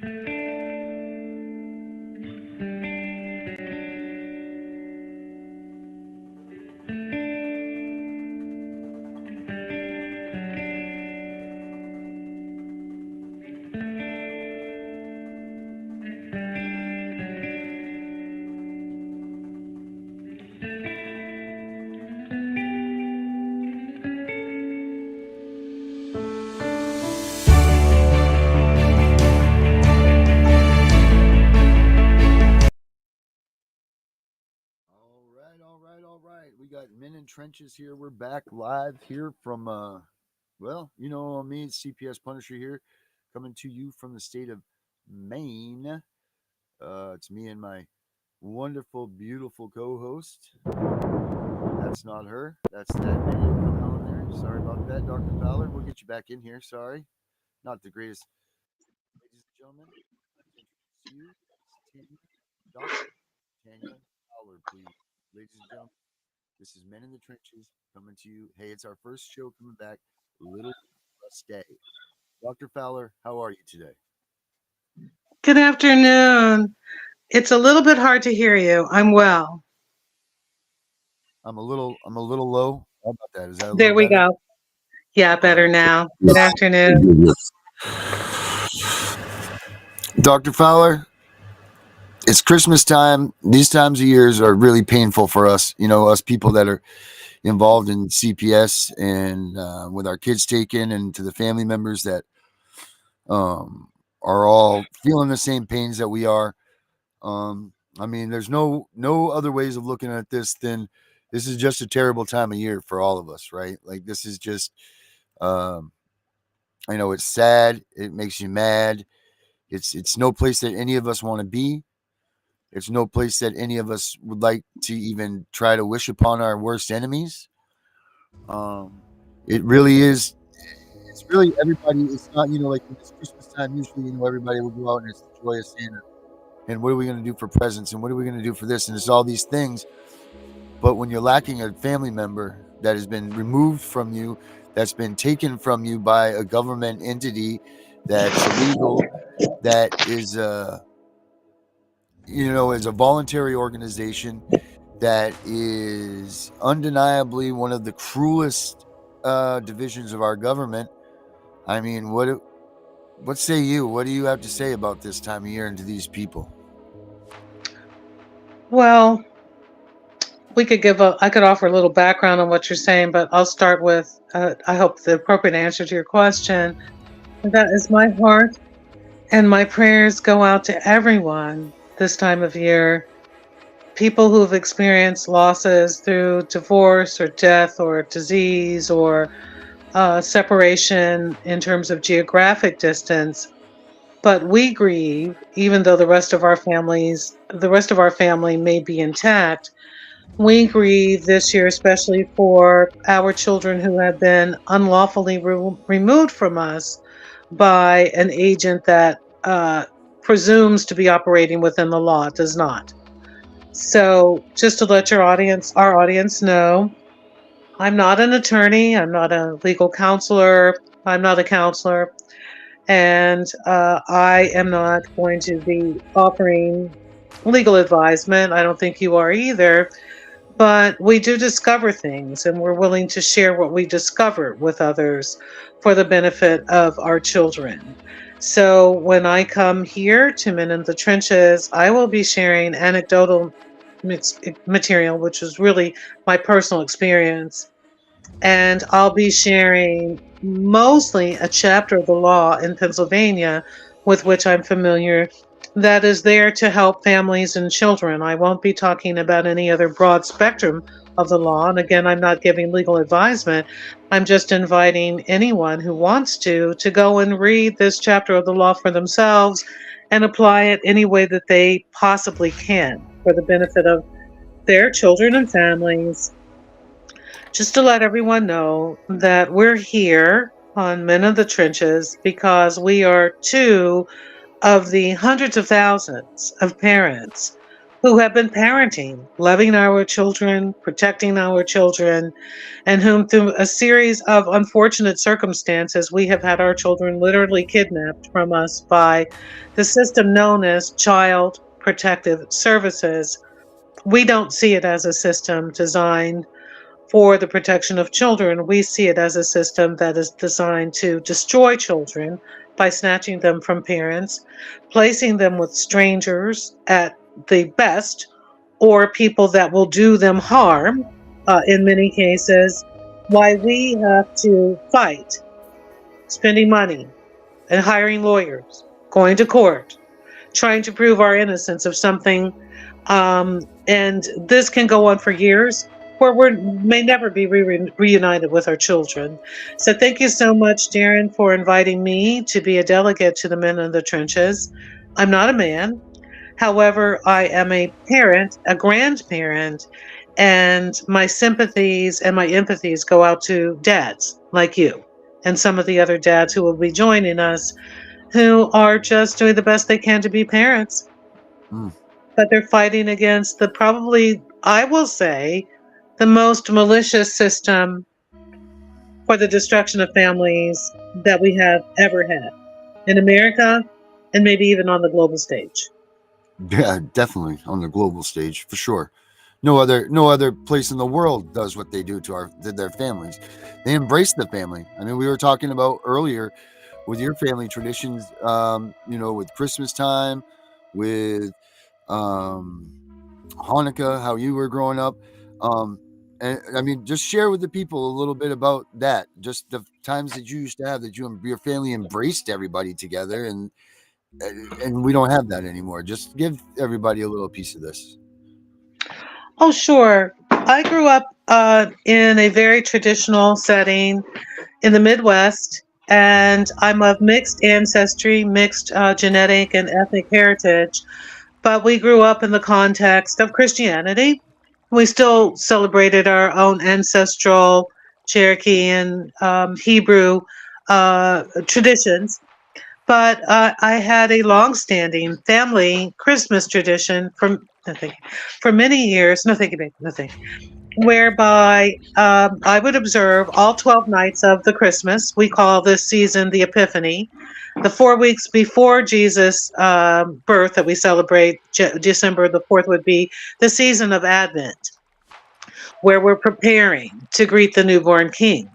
All right. We got Men in Trenches here. We're back live here from, well, you know me, it's CPS Punisher here, coming to you from the state of Maine. It's me and my wonderful, beautiful co-host. That's not her. That's that video coming on there. Sorry about that, Dr. Fowler. We'll get you back in here. Sorry. Not the greatest. Ladies and gentlemen, I'd like to introduce you, Dr. Tanya Fowler, please. Ladies and gentlemen, this is Men in the Trenches coming to you. Hey, it's our first show coming back. Little stay. Dr. Fowler, how are you today? Good afternoon. It's a little bit hard to hear you. I'm well. I'm a little low. How about that? Is that a little There we better? go. Yeah, All better right. now. Good afternoon. Dr. Fowler, it's Christmas time. These times of years are really painful for us. You know, us people that are involved in CPS and with our kids taken, and to the family members that are all feeling the same pains that we are. I mean, there's no other ways of looking at this than this is just a terrible time of year for all of us, right? Like this is just, um, I know it's sad. It makes you mad. It's no place that any of us want to be. It's no place that any of us would like to even try to wish upon our worst enemies. Um, it really is. It's really everybody. It's not like when it's Christmas time. Usually, everybody will go out and it's the joyous Santa. And what are we going to do for presents? And what are we going to do for this? And it's all these things. But when you're lacking a family member that has been removed from you, that's been taken from you by a government entity that's illegal, that is is a voluntary organization that is undeniably one of the cruelest divisions of our government. I mean, what say you? What do you have to say about this time of year and to these people? Well, I could offer a little background on what you're saying, but I'll start with, I hope the appropriate answer to your question. That is my heart and my prayers go out to everyone this time of year. People who have experienced losses through divorce or death or disease or separation in terms of geographic distance. But we grieve, even though the rest of our family may be intact. We grieve this year, especially for our children who have been unlawfully removed from us by an agent that presumes to be operating within the law, does not. So, just to let our audience know, I'm not an attorney. I'm not a legal counselor. I'm not a counselor. And I am not going to be offering legal advisement. I don't think you are either. But we do discover things, and we're willing to share what we discover with others for the benefit of our children. So when I come here to Men in the Trenches, I will be sharing anecdotal material, which is really my personal experience. And I'll be sharing mostly a chapter of the law in Pennsylvania with which I'm familiar that is there to help families and children. I won't be talking about any other broad spectrum of the law. And again, I'm not giving legal advisement. I'm just inviting anyone who wants to go and read this chapter of the law for themselves and apply it any way that they possibly can for the benefit of their children and families. Just to let everyone know that we're here on Men of the Trenches because we are two of the hundreds of thousands of parents who have been parenting, loving our children, protecting our children, and whom, through a series of unfortunate circumstances, we have had our children literally kidnapped from us by the system known as Child Protective Services. We don't see it as a system designed for the protection of children. We see it as a system that is designed to destroy children by snatching them from parents, placing them with strangers at the best, or people that will do them harm in many cases, why we have to fight, spending money and hiring lawyers, going to court, trying to prove our innocence of something. And this can go on for years, where we may never be reunited with our children. So thank you so much, Darren, for inviting me to be a delegate to the Men in the Trenches. I'm not a man. However, I am a parent, a grandparent, and my sympathies and my empathies go out to dads like you and some of the other dads who will be joining us, who are just doing the best they can to be parents. Mm. But they're fighting against the, probably, I will say, the most malicious system for the destruction of families that we have ever had in America, and maybe even on the global stage. Yeah, definitely on the global stage for sure. No other place in the world does what they do to their families. They embrace the family. I mean, we were talking about earlier with your family traditions, with Christmas time, with Hanukkah, how you were growing up. And I mean, just share with the people a little bit about that. Just the times that you used to have, that you and your family embraced everybody together, and we don't have that anymore. Just give everybody a little piece of this. Oh, sure. I grew up in a very traditional setting in the Midwest, and I'm of mixed ancestry, mixed genetic and ethnic heritage. But we grew up in the context of Christianity. We still celebrated our own ancestral Cherokee and Hebrew traditions. But I had a long-standing family Christmas tradition for many years. No, thank you, babe. No, thank you. Whereby I would observe all 12 nights of the Christmas. We call this season the Epiphany. The 4 weeks before Jesus' birth that we celebrate, December the 4th, would be the season of Advent, where we're preparing to greet the newborn King.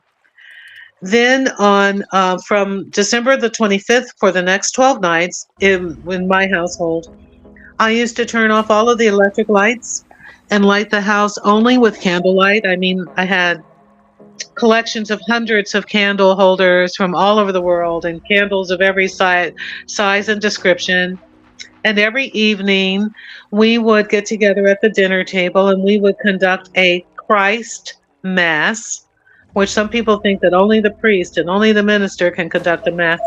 Then on from December the 25th for the next 12 nights in my household, I used to turn off all of the electric lights and light the house only with candlelight. I mean, I had collections of hundreds of candle holders from all over the world and candles of every size and description. And every evening we would get together at the dinner table and we would conduct a Christ Mass, which some people think that only the priest and only the minister can conduct a Mass.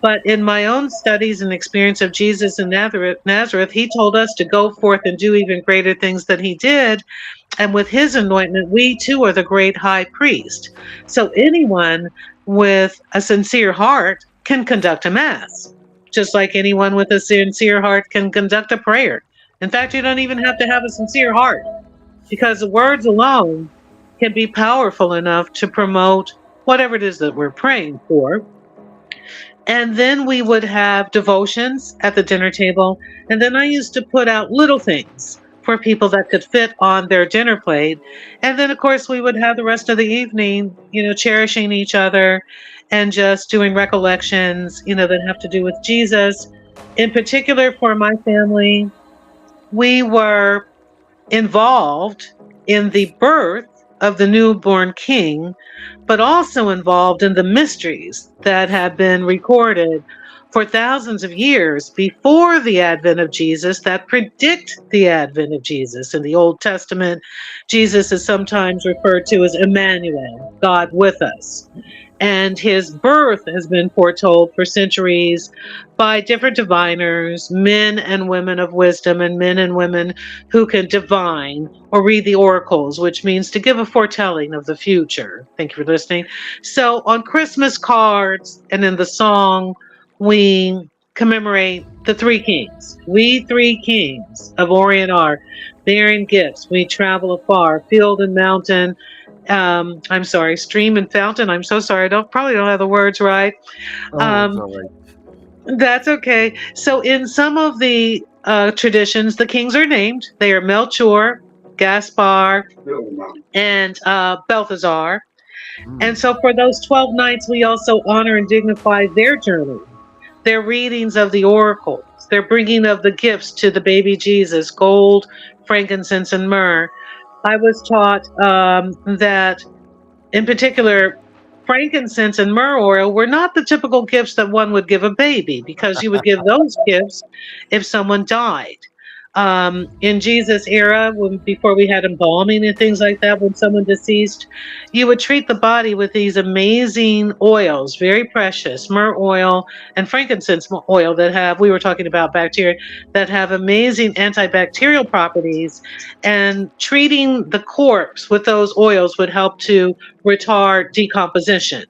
But in my own studies and experience of Jesus in Nazareth, he told us to go forth and do even greater things than he did. And with his anointment, we too are the great high priest. So anyone with a sincere heart can conduct a Mass, just like anyone with a sincere heart can conduct a prayer. In fact, you don't even have to have a sincere heart, because the words alone can be powerful enough to promote whatever it is that we're praying for. And then we would have devotions at the dinner table. And then I used to put out little things for people that could fit on their dinner plate. And then, of course, we would have the rest of the evening, cherishing each other and just doing recollections, that have to do with Jesus. In particular, for my family, we were involved in the birth of the newborn King, but also involved in the mysteries that have been recorded for thousands of years before the advent of Jesus that predict the advent of Jesus. In the Old Testament, Jesus is sometimes referred to as Emmanuel, God with us. And his birth has been foretold for centuries by different diviners, men and women of wisdom, and men and women who can divine or read the oracles, which means to give a foretelling of the future. Thank you for listening. So on Christmas cards and in the song, we commemorate the the three kings. We three kings of Orient are bearing gifts. We travel afar, field and mountain. I'm sorry, stream and fountain. I'm so sorry. I don't have the words right. Oh, it's Um, all right. that's okay. So in some of the traditions, the kings are named. They are Melchior, Gaspar, and Balthazar. And Mm. so for those 12 nights, we also honor and dignify their journey, their readings of the oracles, their bringing of the gifts to the baby Jesus, gold, frankincense, and myrrh. I was taught that, in particular, frankincense and myrrh oil were not the typical gifts that one would give a baby, because you would give those gifts if someone died. In Jesus' era, before we had embalming and things like that, when someone deceased, you would treat the body with these amazing oils, very precious myrrh oil and frankincense oil that have, we were talking about bacteria, that have amazing antibacterial properties. And treating the corpse with those oils would help to retard decomposition,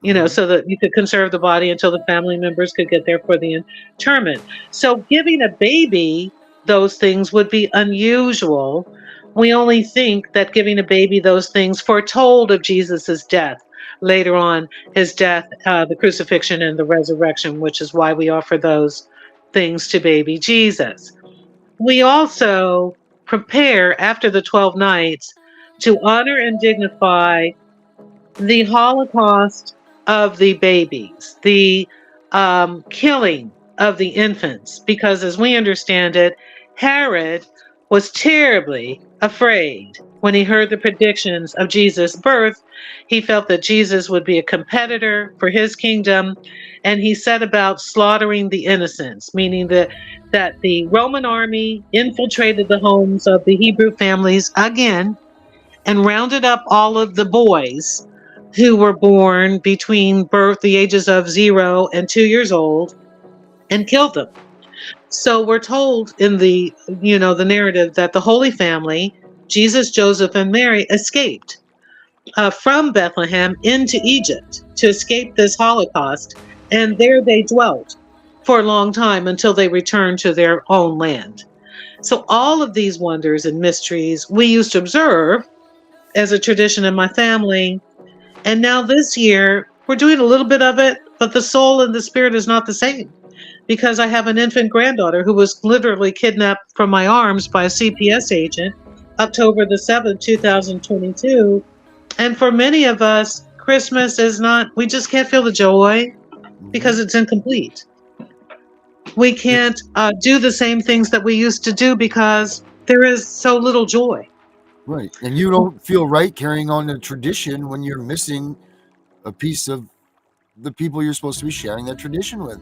Hmm. so that you could conserve the body until the family members could get there for the interment. So giving a baby those things would be unusual. We only think that giving a baby those things foretold of Jesus's death later on, his death, the crucifixion, and the resurrection, which is why we offer those things to baby Jesus. We also prepare after the 12 nights to honor and dignify the Holocaust of the babies, the killing of the infants, because as we understand it, Herod was terribly afraid when he heard the predictions of Jesus' birth. He felt that Jesus would be a competitor for his kingdom, and he set about slaughtering the innocents, meaning that the Roman army infiltrated the homes of the Hebrew families again and rounded up all of the boys who were born between the ages of 0 and 2 years old, and killed them. So we're told in the narrative that the Holy Family, Jesus, Joseph, and Mary, escaped from Bethlehem into Egypt to escape this Holocaust, and there they dwelt for a long time until they returned to their own land. So all of these wonders and mysteries we used to observe as a tradition in my family. And now this year, we're doing a little bit of it, but the soul and the spirit is not the same, because I have an infant granddaughter who was literally kidnapped from my arms by a CPS agent October the 7th, 2022. And for many of us, Christmas is not, we just can't feel the joy Hmm. because it's incomplete. We It's can't do the same things that we used to do because there is so little joy. right, and you don't feel right carrying on a tradition when you're missing a piece of the people you're supposed to be sharing that tradition with.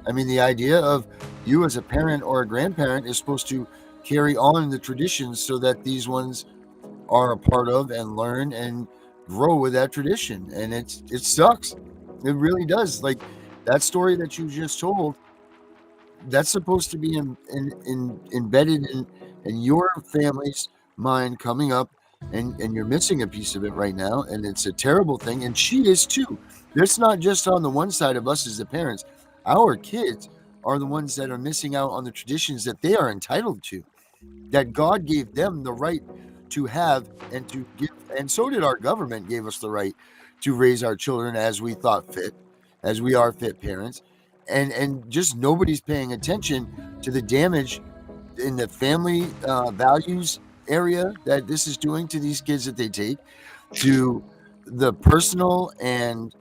I mean, the idea of you as a parent or a grandparent is supposed to carry on the traditions so that these ones are a part of and learn and grow with that tradition. And it sucks. It really does. Like that story that you just told, that's supposed to be embedded in your family's mind coming up, and you're missing a piece of it right now, and it's a terrible thing, and she is too. It's not just on the one side of us as the parents. Our kids are the ones that are missing out on the traditions that they are entitled to, that God gave them the right to have and to give, and so did our government gave us the right to raise our children as we thought fit, as we are fit parents, and just nobody's paying attention to the damage in the family values area that this is doing to these kids that they take, to the personal and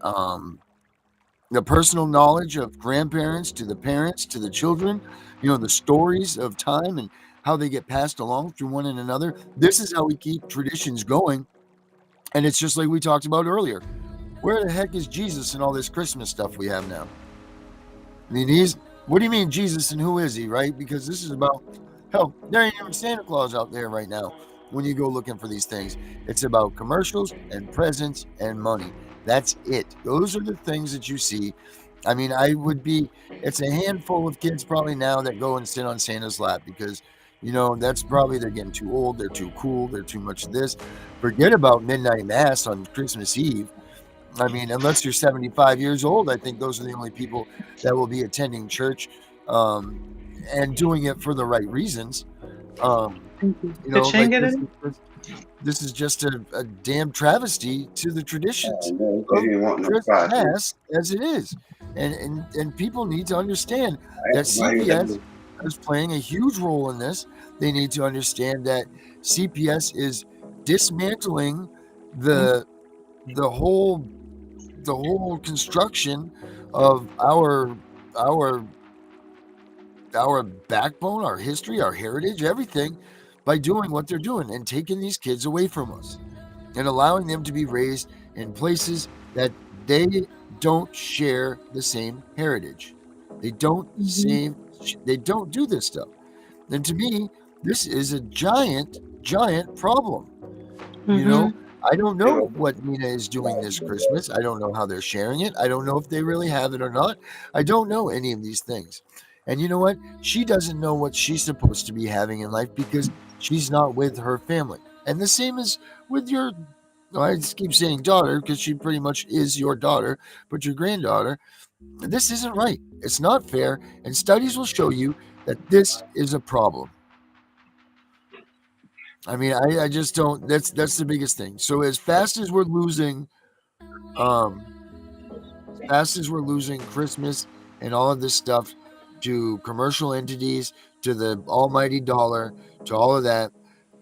the personal knowledge of grandparents to the parents to the children, the stories of time and how they get passed along through one and another. This is how we keep traditions going. And it's just like we talked about earlier. Where the heck is Jesus and all this Christmas stuff we have now? I mean, what do you mean Jesus and who is he, right? Because this is about, hell, there ain't even Santa Claus out there right now when you go looking for these things. It's about commercials and presents and money. That's it. Those are the things that you see. I mean, it's a handful of kids probably now that go and sit on Santa's lap because, that's probably they're getting too old, they're too cool, they're too much of this. Forget about midnight mass on Christmas Eve. I mean, unless you're 75 years old, I think those are the only people that will be attending church um, and doing it for the right reasons. Um, Thank you. you Did know, Shane like get it? this is just a damn travesty to the traditions No, he of didn't want no Chris fries. Pass as it is, and people need to understand I that asked him why he was CPS angry. is playing a huge role in this. They need to understand that CPS is dismantling the the whole the whole construction of our our backbone, our history, our heritage, everything by doing what they're doing and taking these kids away from us and allowing them to be raised in places that they don't share the same heritage. They don't Mhm. same they don't do this stuff. And to me, this is a giant problem. You know, Mhm. I don't They know were what Nina is doing this Christmas. I don't know how they're sharing it. I don't know if they really have it or not. I don't know any of these things. And you know what? She doesn't know what she's supposed to be having in life because she's not with her family. And the same is with your, well, I just keep saying daughter because she pretty much is your daughter, but your granddaughter. This isn't right. It's not fair. And studies will show you that this is a problem. I mean, I just don't. That's the biggest thing. So um, as fast as we're losing Christmas and all of this stuff to commercial entities, to the almighty dollar, to all of that,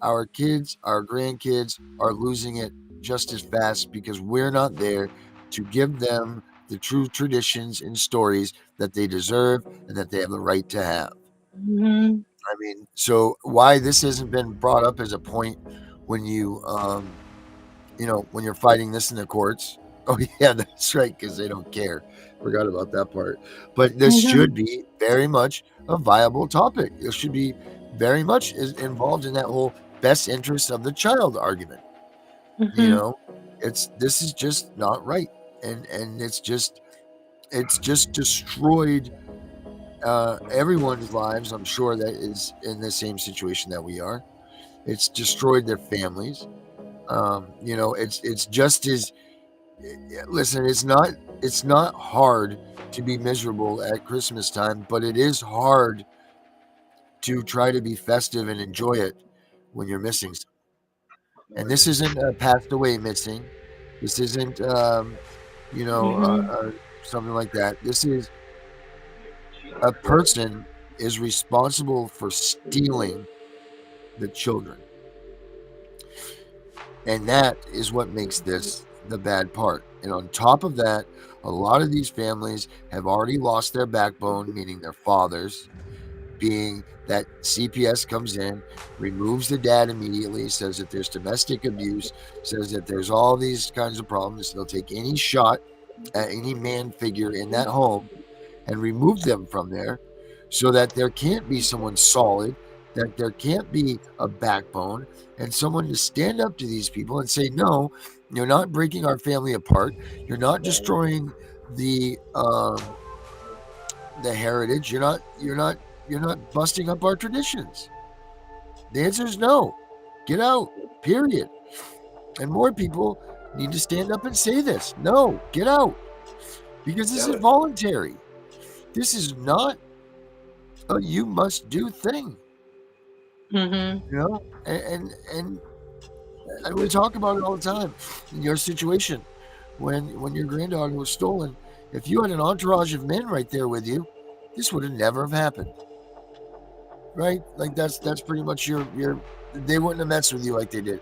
our kids, our grandkids are losing it just as fast because we're not there to give them the true traditions and stories that they deserve and that they have the right to have. Mhm. I mean, so why this hasn't been brought up as a point when when you're fighting this in the courts. Oh yeah, that's right, because they don't care. Forgot about that part. But this Mhm. should be very much a viable topic. It should be very much involved in that whole best interest of the child argument. You Mhm. know, it's this is just not right, and it's just destroyed everyone's lives. I'm sure that is in the same situation that we are. It's destroyed their families. It's just as listen, it's not hard to be miserable at Christmas time, but it is hard to try to be festive and enjoy it when you're missing. And this isn't a passed away missing. This isn't Mhm. something like that. This is a person is responsible for stealing the children. And that is what makes this the bad part. And on top of that, a lot of these families have already lost their backbone, meaning their fathers, being that CPS comes in, removes the dad immediately, says that there's domestic abuse, says that there's all these kinds of problems. They'll take any shot at any man figure in that home and remove them from there so that there can't be someone solid, that there can't be a backbone, and someone to stand up to these people and say, no, you're not breaking our family apart. You're not destroying the heritage. You're not busting up our traditions. The answer is no. Get out. Period. And more people need to stand up and say this. No, get out. Because this is jealous. voluntary. This is not a you must do thing. Mhm. You know, and we talk about it all the time. In your situation, when your granddaughter was stolen, if you had an entourage of men right there with you, this would have never have happened, right? Like that's pretty much your. They wouldn't have messed with you like they did.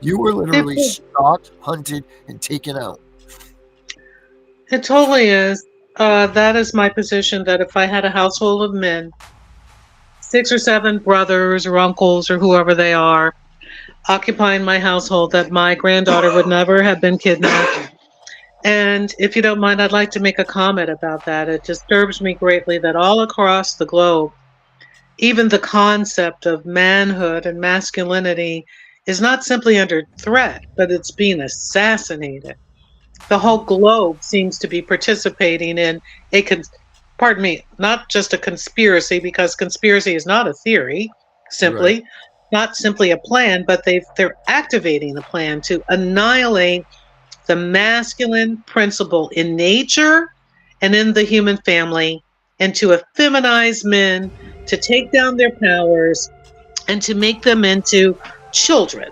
You were It, literally stalked, hunted, and taken out. it totally is. That is my position. That if I had a household of men, 6 or 7 brothers or uncles or whoever they are, occupying my household, that my granddaughter would never have been kidnapped. And if you don't mind, I'd like to make a comment about that. It disturbs me greatly that all across the globe, even the concept of manhood and masculinity is not simply under threat, but it's being assassinated. The whole globe seems to be participating in a pardon me, not just a conspiracy, because conspiracy is not a theory, Right, simply, not simply a plan, but they're activating a plan to annihilate the masculine principle in nature and in the human family, and to effeminize men, to take down their powers, and to make them into children.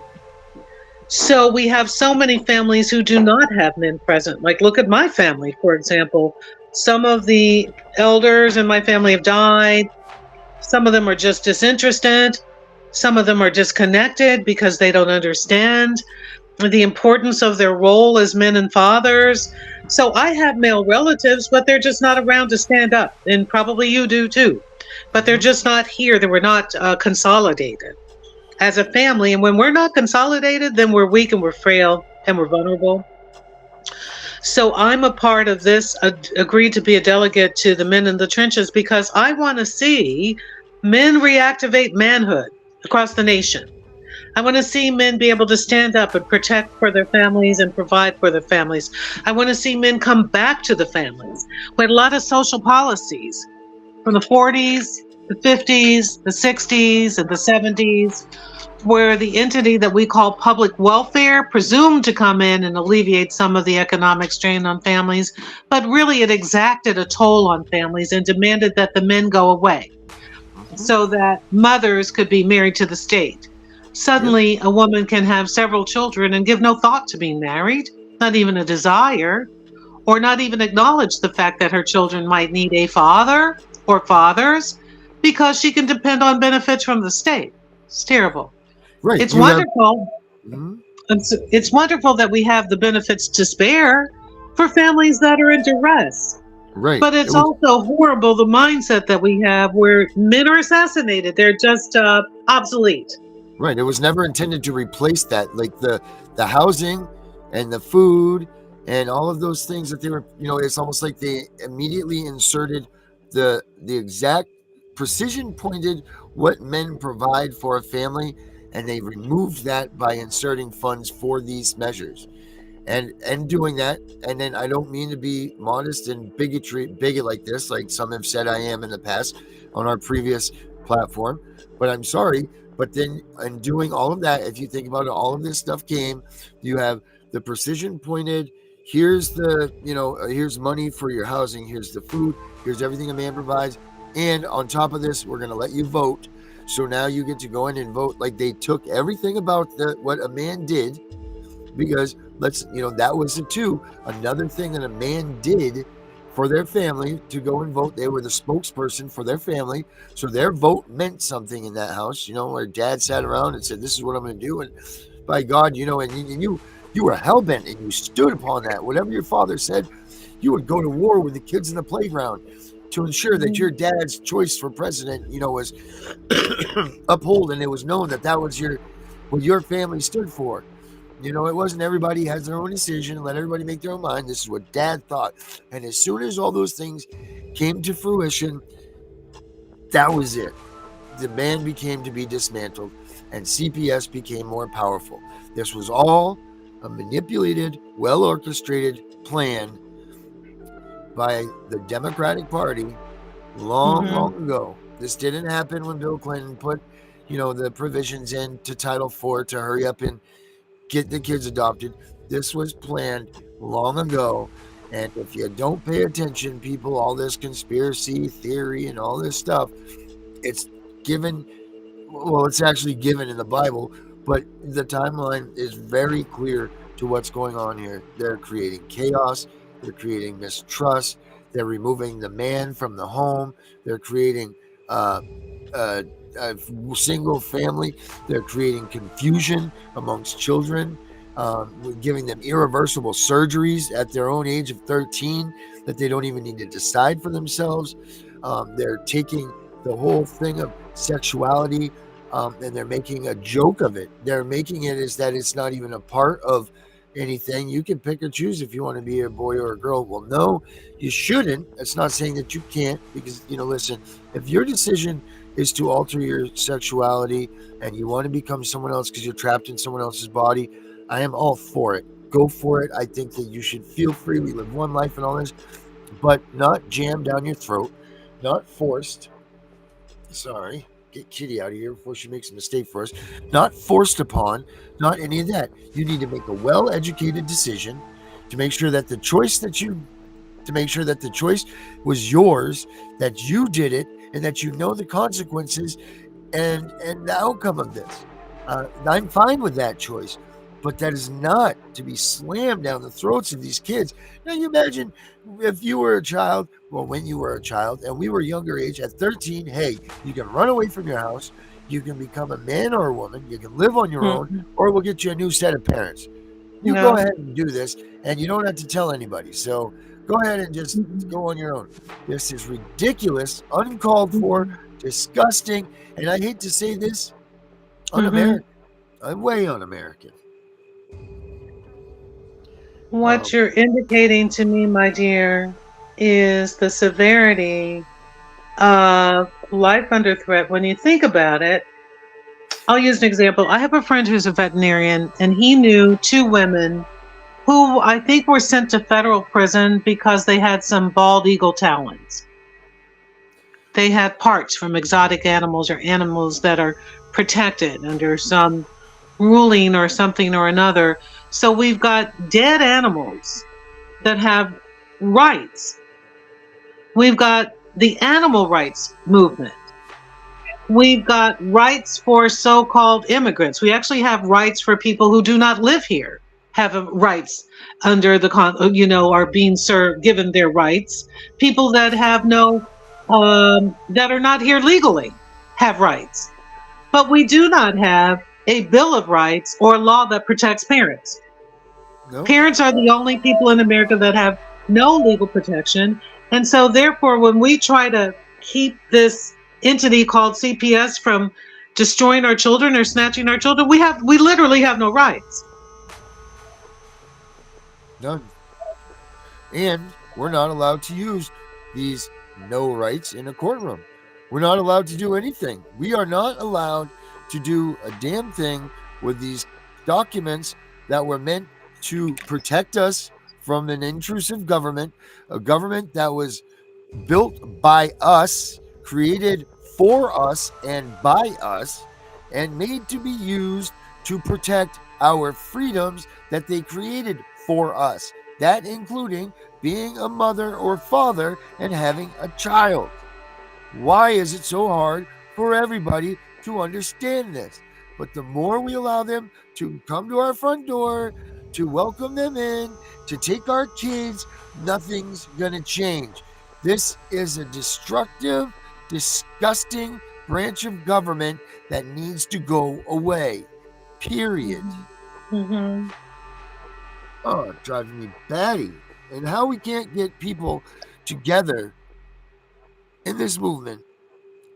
So we have so many families who do not have men present. Like, look at my family, for example. Some of the elders in my family have died. Some of them are just disinterested. Some of them are disconnected because they don't understand the importance of their role as men and fathers. So I have male relatives, but they're just not around to stand up. And probably you do too. But they're Hmm. just not here. They were not consolidated as a family. And when we're not consolidated, then we're weak and we're frail and we're vulnerable. So I'm a part of this, agreed to be a delegate to the Men in the Trenches because I want to see men reactivate manhood across the nation. I want to see men be able to stand up and protect for their families and provide for their families. I want to see men come back to the families. We had a lot of social policies from the 40s, the 50s, the 60s, and the 70s where the entity that we call public welfare presumed to come in and alleviate some of the economic strain on families, but really it exacted a toll on families and demanded that the men go away Hmm. so that mothers could be married to the state. Yep. Suddenly, a woman can have several children and give no thought to being married, not even a desire, or not even acknowledge the fact that her children might need a father or fathers because she can depend on benefits from the state. It's terrible. Right. It's You have. wonderful. Mhm. It's wonderful that we have the benefits to spare for families that are in duress. Right. But It it's was also horrible the mindset that we have where men are assassinated. They're just obsolete. right. It was never intended to replace that. Like the housing and the food and all of those things that they were. It's almost like they immediately inserted the exact precision pointed what men provide for a family, and they removed that by inserting funds for these measures. And doing that, and then I don't mean to be modest and bigot like this, like some have said I am in the past on our previous platform, but I'm sorry. But then in doing all of that, if you think about it, all of this stuff came. You have the precision pointed, here's here's money for your housing, here's the food, here's everything a man provides, and on top of this we're going to let you vote. So now you get to go in and vote. Like, they took everything about what a man did, because that was the two another thing that a man did for their family, to go and vote. They were the spokesperson for their family, so their vote meant something in that house. Where dad sat around and said, this is what I'm going to do, and by God, and you were hell-bent and you stood upon that. Whatever your father said, you would go to war with the kids in the playground to ensure that your dad's choice for president was upheld, and it was known that that was what your family stood for. It wasn't everybody has their own decision and let everybody make their own mind. This is what dad thought. And as soon as all those things came to fruition, that was it. The man became to be dismantled and CPS became more powerful. This was all a manipulated, well orchestrated plan by the Democratic Party long, Hmm. long ago. This didn't happen when Bill Clinton put, the provisions in to Title IV to hurry up and get the kids adopted. This was planned long ago. And if you don't pay attention, people, all this conspiracy theory and all this stuff, it's given, well, it's actually given in the Bible, but the timeline is very clear to what's going on here. They're creating chaos, they're creating mistrust, they're removing the man from the home, they're creating uh, uh, a single family. They're creating confusion amongst children, giving them irreversible surgeries at their own age of 13 that they don't even need to decide for themselves. They're taking the whole thing of sexuality, and they're making a joke of it. They're making it as that it's not even a part of anything. You can pick or choose if you want to be a boy or a girl. Well, no, you shouldn't. It's not saying that you can't, because, listen, if your decision is to alter your sexuality and you want to become someone else because you're trapped in someone else's body, I am all for it. Go for it. I think that you should feel free. We live one life and all this, but not jammed down your throat, not forced. Sorry. Get Kitty out of here before she makes a mistake for us. Not forced upon, not any of that. You need to make a well educated decision to make sure that the choice that you to make sure that the choice was yours, that you did it, and that you know the consequences and the outcome of this. I'm fine with that choice, but that is not to be slammed down the throats of these kids. Now, you imagine if you were a child, well, when you were a child, and we were younger age at 13, hey, you can run away from your house, you can become a man or a woman, you can live on your own, Mhm. or we'll get you a new set of parents. You go Yeah. ahead and do this, and you don't have to tell anybody. So go ahead and just Mhm. go on your own. This is ridiculous, uncalled for, Mhm. disgusting, and I hate to say this, Mhm. un-American. Way un-American. What Um, you're indicating to me, my dear, is the severity of life under threat. When you think about it, I'll use an example. I have a friend who's a veterinarian, and he knew two women who I think were sent to federal prison because they had some bald eagle talons. They had parts from exotic animals or animals that are protected under some ruling or something or another. So we've got dead animals that have rights. We've got the animal rights movement. We've got rights for so-called immigrants. We actually have rights for people who do not live here, have rights under the are being served, given their rights. People that have no, that are not here legally have rights. But we do not have a Bill of Rights or law that protects parents. no, Parents are the only people in America that have no legal protection. And so, therefore, when we try to keep this entity called CPS from destroying our children or snatching our children, we literally have no rights. none. And we're not allowed to use these no rights in a courtroom. We're not allowed to do anything. We are not allowed to do a damn thing with these documents that were meant to protect us from an intrusive government, a government that was built by us, created for us and by us, and made to be used to protect our freedoms that they created for us. That including being a mother or father and having a child. Why is it so hard for everybody to understand this? But the more we allow them to come to our front door, to welcome them in, to take our kids, nothing's going to change. This is a destructive, disgusting branch of government that needs to go away. Period. Mhm. Mhm. Oh, it drives me batty. And how we can't get people together in this movement.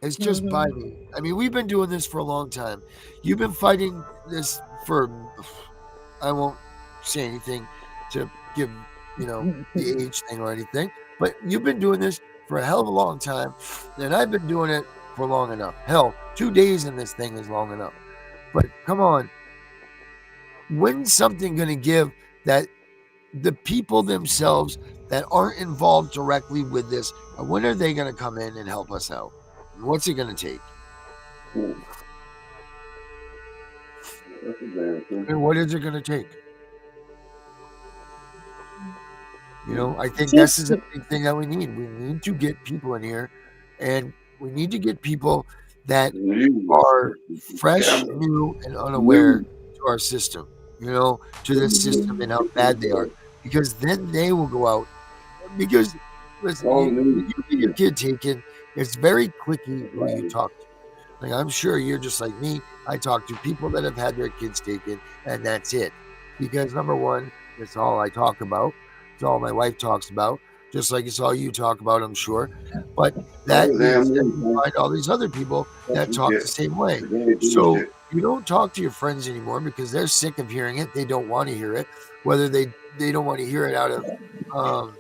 It's just by Mhm. me. I mean, we've been doing this for a long time. You've been fighting this for, I won't say anything to give, the age thing or anything, but you've been doing this for a hell of a long time. And I've been doing it for long enough. Hell, 2 days in this thing is long enough. But come on, when's something going to give that the people themselves that aren't involved directly with this, when are they going to come in and help us out? What's it going to take? That's a damn I mean, simple. what is it going to take? I think this Just is a big thing that we need. We need to get people in here, and we need to get people that News. are fresh, Camera. new, and unaware News. to our system, to this system and how bad they are, because then they will go out. Because, listen, All when news. you get your kid taken, it's very clicky who you talk to. Like, I'm sure you're just like me. I talk to people that have had their kids taken, and that's it. Because number one, it's all I talk about. It's all my wife talks about, just like it's all you talk about, I'm sure. But All that the means damn that news, you man. find all these other people That's that what we talk get. the same way. Today So bullshit. you don't talk to your friends anymore because they're sick of hearing it. They don't want to hear it, whether they don't want to hear it out of um,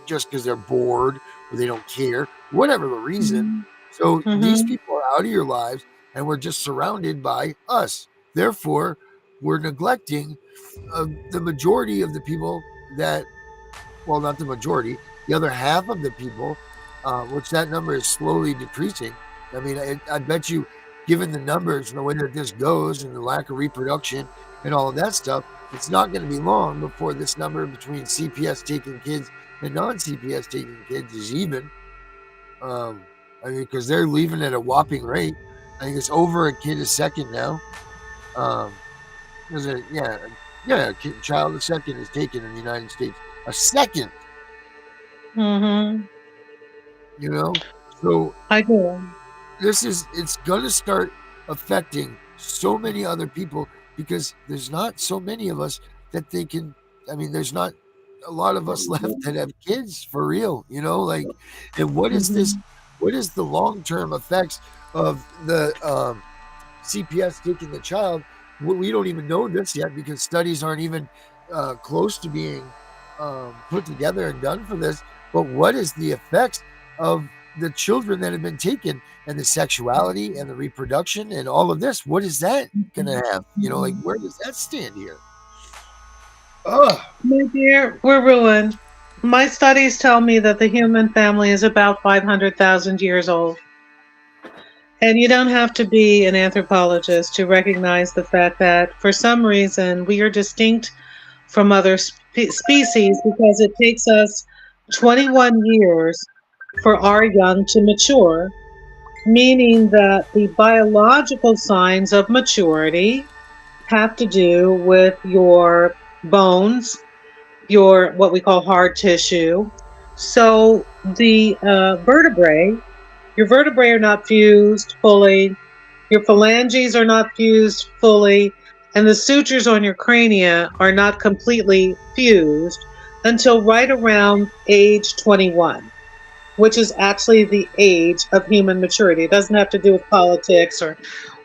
just because they're bored or they don't care, whatever the reason. Mhm. So these Mhm. people are out of your lives, and we're just surrounded by us. Therefore, we're neglecting the majority of the people that, well, not the majority, the other half of the people, which that number is slowly decreasing. I mean, I bet you, given the numbers and the way that this goes and the lack of reproduction and all of that stuff, it's not going to be long before this number between CPS taking kids and non-CPS taking kids is even. I mean, because they're leaving at a whopping rate. I think it's over a kid a second now. Is it? Yeah, a child a second is taken in the United States. A second, Mm-hmm. you know. So I do. it's gonna start affecting so many other people because there's not so many of us that they can. I mean, there's not a lot of us left that have kids for real, like, and what is this? Mm-hmm. What is the long term effects of the CPS taking the child? We don't even know this yet because studies aren't even close to being put together and done for this. But what is the effects of the children that have been taken and the sexuality and the reproduction and all of this? What is that going to have? Like, where does that stand here? Oh, My dear, we're ruined. My studies tell me that the human family is about 500,000 years old. And you don't have to be an anthropologist to recognize the fact that for some reason we are distinct from other species because it takes us 21 years for our young to mature, meaning that the biological signs of maturity have to do with your bones, your what we call hard tissue. So the your vertebrae are not fused fully, your phalanges are not fused fully, and the sutures on your crania are not completely fused until right around age 21, which is actually the age of human maturity. It doesn't have to do with politics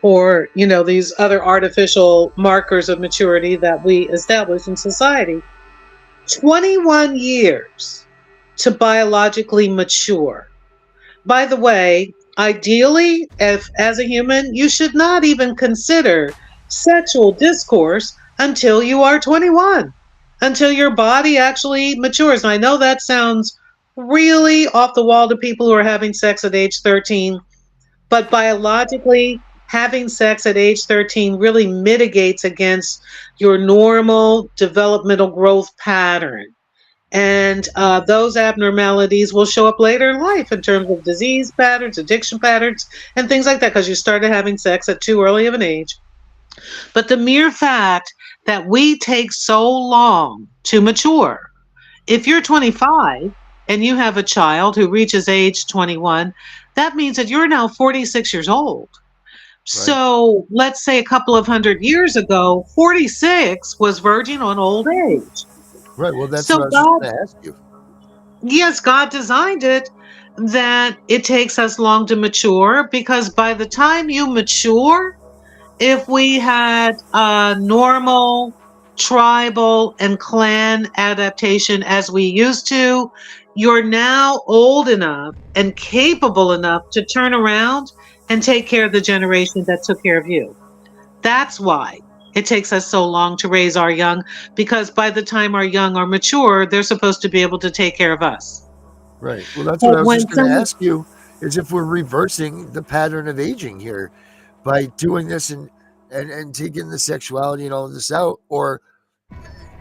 or these other artificial markers of maturity that we establish in society. 21 years to biologically mature. By the way, ideally, if as a human, you should not even consider sexual discourse until you are 21, until your body actually matures. And I know that sounds really off the wall to people who are having sex at age 13, but biologically, having sex at age 13 really mitigates against your normal developmental growth pattern. And those abnormalities will show up later in life in terms of disease patterns, addiction patterns, and things like that because you started having sex at too early of an age. But the mere fact that we take so long to mature, if you're 25 and you have a child who reaches age 21, that means that you're now 46 years old. right, So let's say a couple of hundred years ago, 46 was verging on old age. right. Well, that's So what I was just God going to ask you. yes, God designed it that it takes us long to mature because by the time you mature, if we had a normal tribal and clan adaptation as we used to, you're now old enough and capable enough to turn around and take care of the generation that took care of you. That's why it takes us so long to raise our young, because by the time our young are mature, they're supposed to be able to take care of us. Right. Well, that's what But I was when just going to some ask you is if we're reversing the pattern of aging here by doing this and taking the sexuality and all of this out, or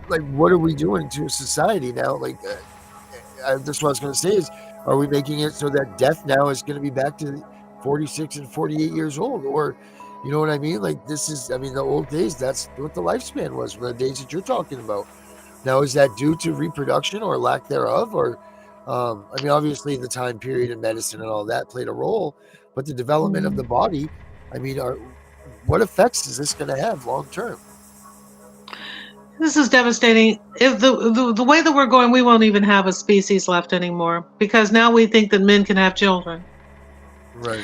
like what are we doing to society now? Like, that's what I was going to say is, are we making it so that death now is going to be back to 46 and 48 years old, or you know what I mean? Like this is, I mean, the old days. That's what the lifespan was for the days that you're talking about. Now, is that due to reproduction or lack thereof, or I mean, obviously the time period in medicine and all that played a role, but the development of the body. I mean, what effects is this going to have long term? this is devastating. If the way that we're going, we won't even have a species left anymore because now we think that men can have children, Right.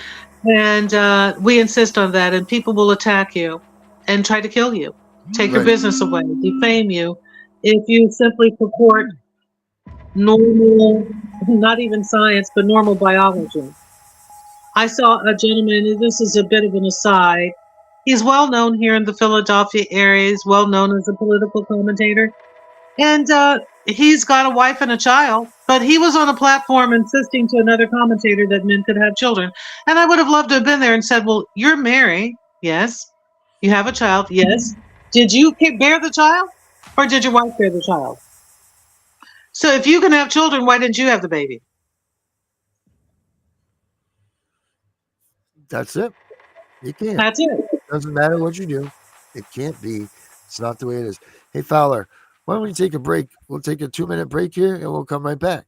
and we insist on that, and people will attack you and try to kill you, take your Right. business away, defame you if you simply purport normal, not even science, but normal biology. I saw a gentleman, and this is a bit of an aside. He's well known here in the Philadelphia area. He's well known as a political commentator. And he's got a wife and a child, but he was on a platform insisting to another commentator that men could have children. And I would have loved to have been there and said, well, you're married. Yes. You have a child. Yes. Did you bear the child or did your wife bear the child? So if you can have children, why didn't you have the baby? That's it. You can't. That's it. Doesn't matter what you do. It can't be. It's not the way it is. Hey, Fowler, why don't we take a break? We'll take a 2-minute break here and we'll come right back.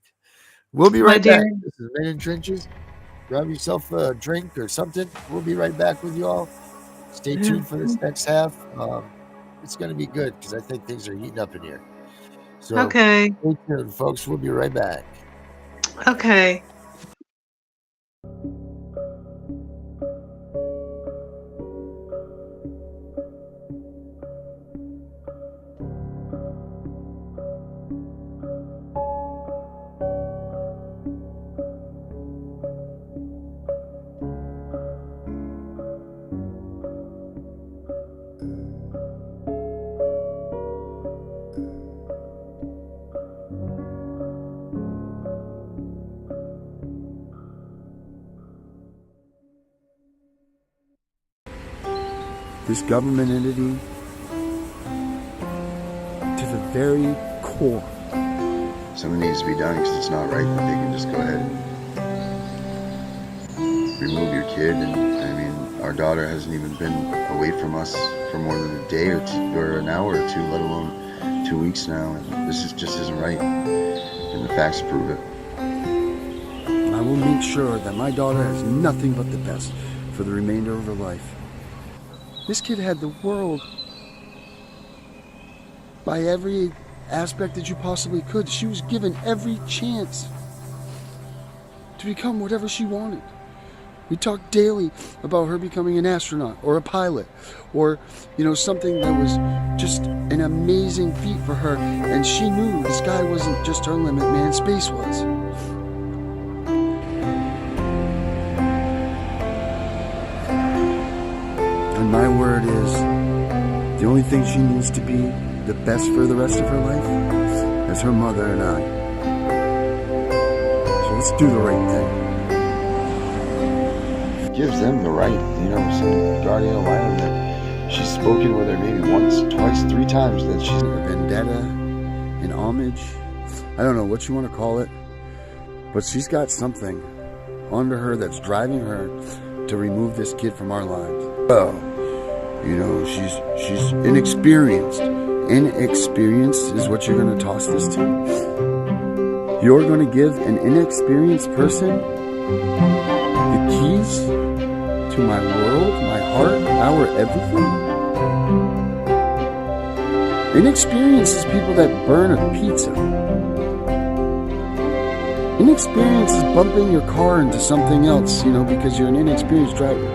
We'll be My right back. dear. This is Men in Trenches. Grab yourself a drink or something. We'll be right back with you all. Stay tuned for this next half. It's going to be good because I think things are heating up in here. So Okay. stay tuned, folks. We'll be right back. Okay. This government entity, to the very core. Something needs to be done because it's not right that they can just go ahead and remove your kid. And I mean, our daughter hasn't even been away from us for more than a day or two, or an hour or two, let alone 2 weeks now. And this just isn't right. And the facts prove it. I will make sure that my daughter has nothing but the best for the remainder of her life. This kid had the world by every aspect that you possibly could. She was given every chance to become whatever she wanted. We talked daily about her becoming an astronaut or a pilot or, something that was just an amazing feat for her. And she knew the sky wasn't just her limit, man, space was. And my word is, the only thing she needs to be the best for the rest of her life is her mother and I. So let's do the right thing. It gives them the right, some guardian alignment that she's spoken with her maybe once, twice, 3 times that she's... A vendetta, an homage, I don't know what you want to call it, but she's got something under her that's driving her to remove this kid from our lives. Well, she's inexperienced. Inexperienced is what you're going to toss this to? You're going to give an inexperienced person the keys to my world, my heart, our everything? Inexperience is people that burn a pizza. Inexperience is bumping your car into something else, because you're an inexperienced driver.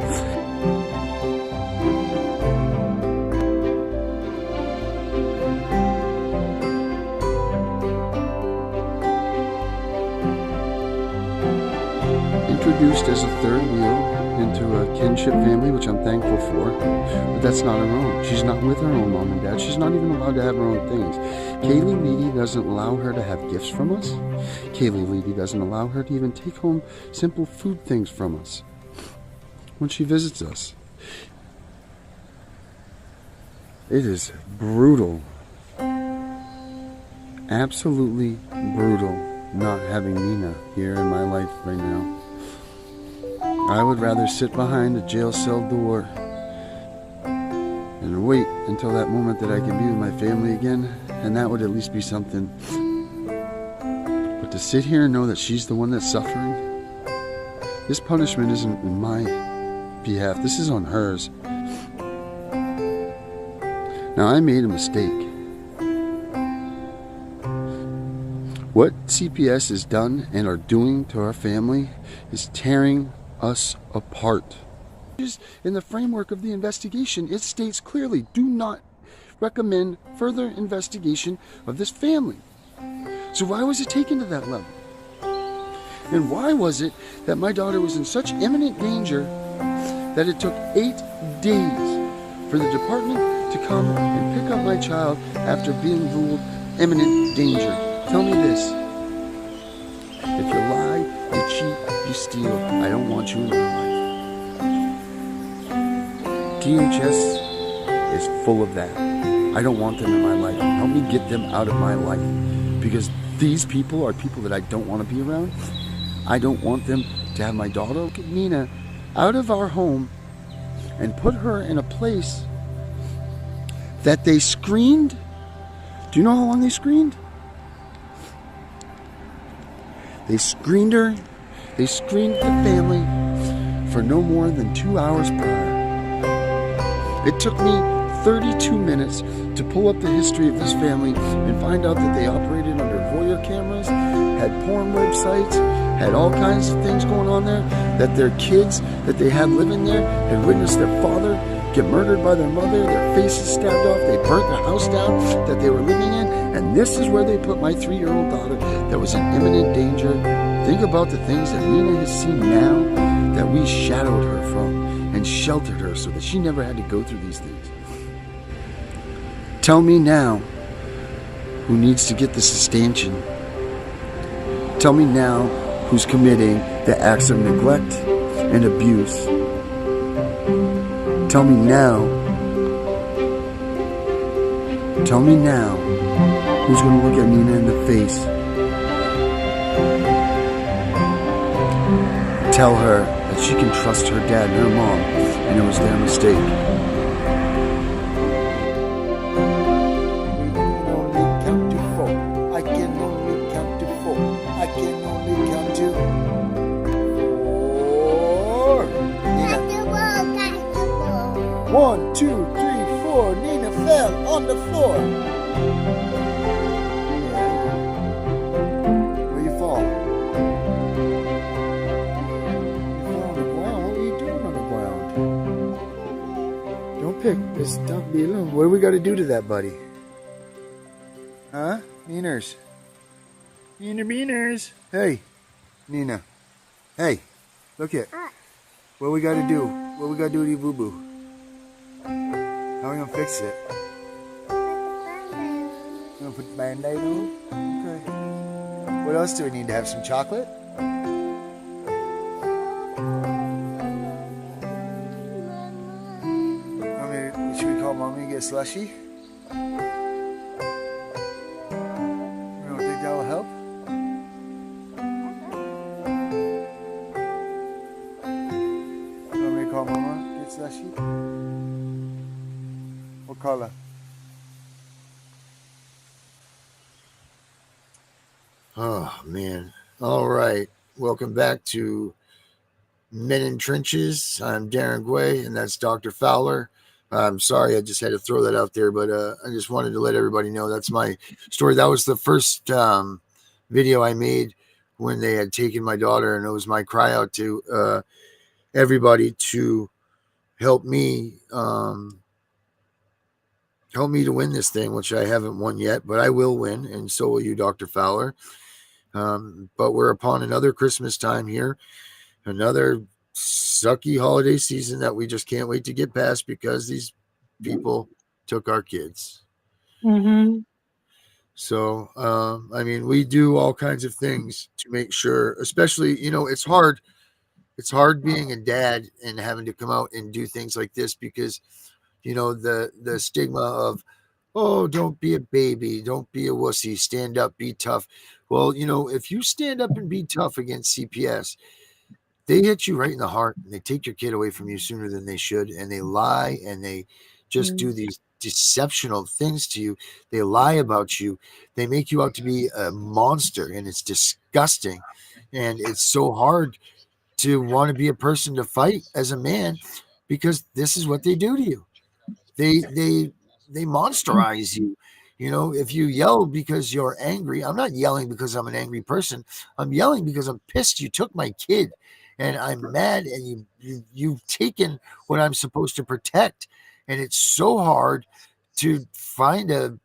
Introduced as a third wheel into a kinship family, which I'm thankful for, but that's not her own. She's not with her own mom and dad. She's not even allowed to have her own things. Kaylee Leedy doesn't allow her to have gifts from us. Kaylee Leedy doesn't allow her to even take home simple food things from us when she visits us. It is brutal. Absolutely brutal not having Nina here in my life right now. I would rather sit behind a jail cell door and wait until that moment that I can be with my family again, and that would at least be something. But to sit here and know that she's the one that's suffering, this punishment isn't in my behalf, this is on hers. Now, I made a mistake. What CPS has done and are doing to our family is tearing us apart. In the framework of the investigation, it states clearly, do not recommend further investigation of this family. So why was it taken to that level? And why was it that my daughter was in such imminent danger that it took 8 days for the department to come and pick up my child after being ruled imminent danger? Tell me this. If you lie, you cheat, you steal, I don't want you in my life. DHS is full of that. I don't want them in my life. Help me get them out of my life, because These people are people that I don't want to be around. I don't want them to have my daughter, get Nina, out of our home and put her in a place that they screened. Do you know how long they screened? They screened her. They screened the family for no more than 2 hours prior. It took me 32 minutes to pull up the history of this family and find out that they operated under voyeur cameras, had porn websites, had all kinds of things going on there, that their kids that they had living there had witnessed their father get murdered by their mother, their faces stabbed off, they burnt the house down that they were living in, and this is where they put my 3-year-old daughter that was in imminent danger. Think about the things that Nina has seen now that we shadowed her from and sheltered her so that she never had to go through these things. Tell me now who needs to get the sustantion. Tell me now who's committing the acts of neglect and abuse. Tell me now. Tell me now who's going to look at Nina in the face. Tell her that she can trust her dad and her mom, and it was their mistake. I can only count to 4. I can only count to 4. Nina. 1, 2, 3, 4. Nina fell on the floor. Where you fall? You fall on the ground. What are you doing on the ground? Don't pick. Just don't be alone. What do we got to do to that, buddy? Huh? Meaners. Beaners. Hey, Nina. Hey, look it. What we got to do? What we got to do to you, boo-boo? How are we going to fix it? You going to put the Band-Aid on? Okay. What else do we need to have? Some chocolate? Should we call Mommy and get slushy? You don't think that will help? You want me to call Mama? Get slushy? What color? Oh, man. All right. Welcome back to Men in Trenches. I'm Darren Guay, and that's Dr. Fowler. I'm sorry, I just had to throw that out there, but I just wanted to let everybody know that's my story. That was the first video I made when they had taken my daughter, and it was my cry out to everybody to help me to win this thing, which I haven't won yet, but I will win, and so will you, Dr. Fowler. But we're upon another Christmas time here, another sucky holiday season that we just can't wait to get past because these people took our kids. Mm-hmm. So, I mean, we do all kinds of things to make sure, especially, you know, it's hard being a dad and having to come out and do things like this because, you know, the stigma of, oh, don't be a baby, don't be a wussy, stand up, be tough. Well, you know, if you stand up and be tough against CPS, they hit you right in the heart and they take your kid away from you sooner than they should. And they lie and they just do these deceptional things to you. They lie about you. They make you out to be a monster, and it's disgusting. And it's so hard to want to be a person to fight as a man because this is what they do to you. They monsterize you. You know, if you yell because you're angry, I'm not yelling because I'm an angry person. I'm yelling because I'm pissed you took my kid. And I'm mad, and you've taken what I'm supposed to protect. And it's so hard to find a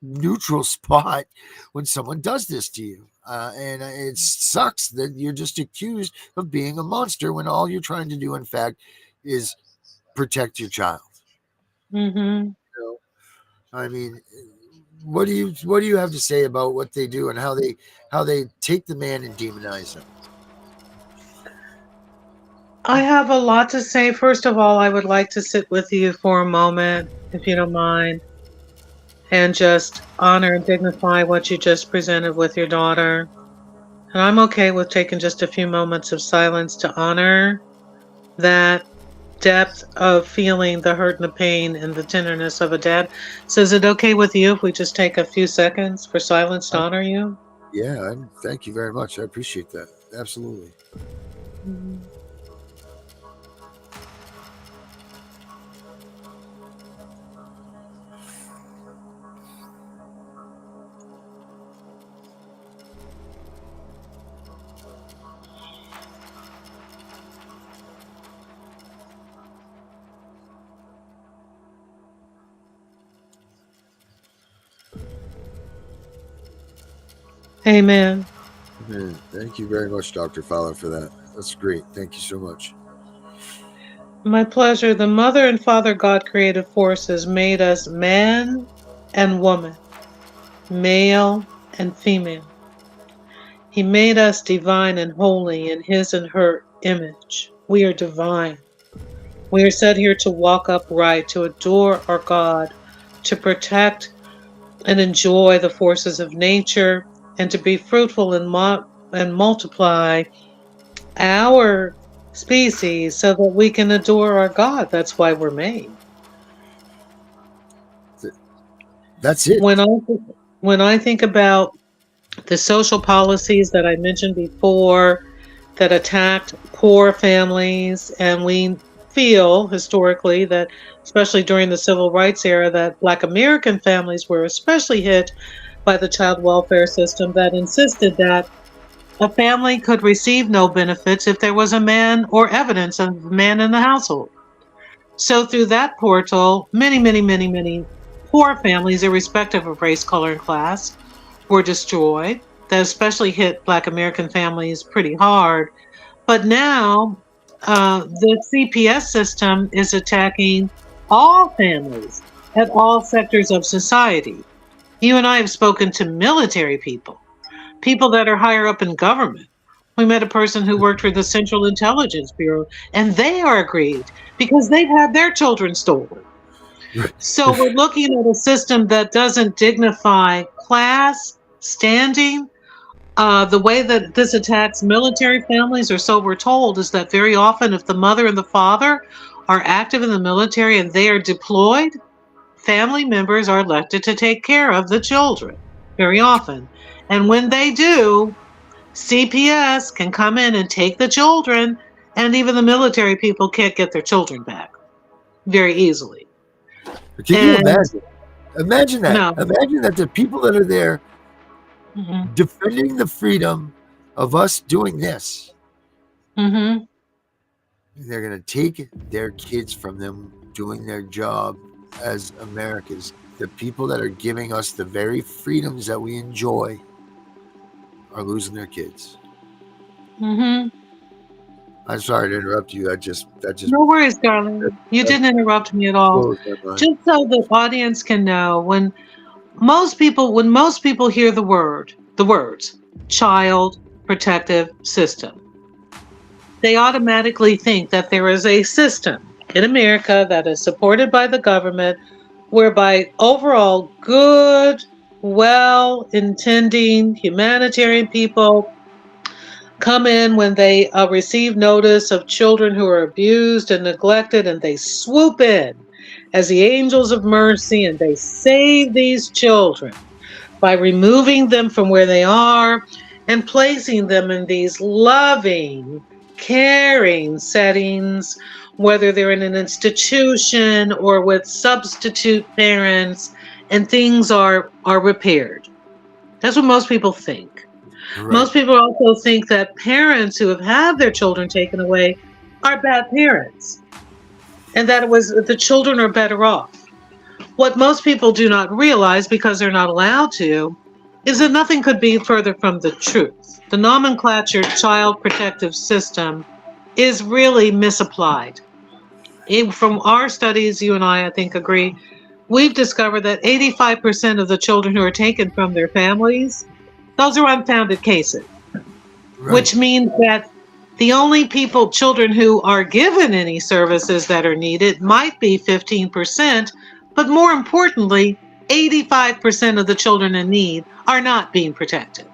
neutral spot when someone does this to you. And it sucks that you're just accused of being a monster when all you're trying to do, in fact, is protect your child. Mm-hmm. So, I mean, what do you have to say about what they do and how they take the man and demonize him? I have a lot to say. First of all, I would like to sit with you for a moment, if you don't mind. and just honor and dignify what you just presented with your daughter. And I'm okay with taking just a few moments of silence to honor that depth of feeling the hurt and the pain and the tenderness of a dad. So is it okay with you if we just take a few seconds for silence to honor you? Yeah, thank you very much. I appreciate that. Absolutely. Amen. Thank you very much, Dr. Fowler, for that. That's great. Thank you so much. My pleasure. The mother and father God creative forces made us man and woman, male and female. He made us divine and holy in his and her image. We are divine. We are set here to walk upright, to adore our God, to protect and enjoy the forces of nature, and to be fruitful and multiply our species so that we can adore our God. That's why we're made. That's it. When I think about the social policies that I mentioned before that attacked poor families, and we feel historically that, especially during the civil rights era, that Black American families were especially hit by the child welfare system that insisted that a family could receive no benefits if there was a man or evidence of a man in the household. So through that portal, many poor families, irrespective of race, color, and class, were destroyed. That especially hit Black American families pretty hard. But now the CPS system is attacking all families at all sectors of society. You and I have spoken to military people that are higher up in government. We met a person who worked for the Central Intelligence Bureau, and they are aggrieved because they've had their children stolen. So we're looking at a system that doesn't dignify class, standing. The way that this attacks military families, or so we're told, is that very often if the mother and the father are active in the military and they are deployed, family members are elected to take care of the children very often. And when they do, CPS can come in and take the children, and even the military people can't get their children back very easily. Can you imagine? Imagine that. No. Imagine that the people that are there defending the freedom of us doing this, Mm-hmm. they're going to take their kids from them doing their job as Americans. The people that are giving us the very freedoms that we enjoy are losing their kids. Mm-hmm. I'm sorry to interrupt you. That just No worries, darling. You didn't interrupt me at all. Just so the audience can know, when most people hear the words child protective system, they automatically think that there is a system in America that is supported by the government whereby overall good, well-intending humanitarian people come in when they receive notice of children who are abused and neglected, and they swoop in as the angels of mercy and they save these children by removing them from where they are and placing them in these loving, caring settings, whether they're in an institution or with substitute parents, and things are repaired. That's what most people think. Right. Most people also think that parents who have had their children taken away are bad parents, and that the children are better off. What most people do not realize, because they're not allowed to, is that nothing could be further from the truth. The nomenclature child protective system is really misapplied. From our studies, you and I think, agree, we've discovered that 85% of the children who are taken from their families, those are unfounded cases, right. Which means that the only children who are given any services that are needed might be 15%, but more importantly, 85% of the children in need are not being protected.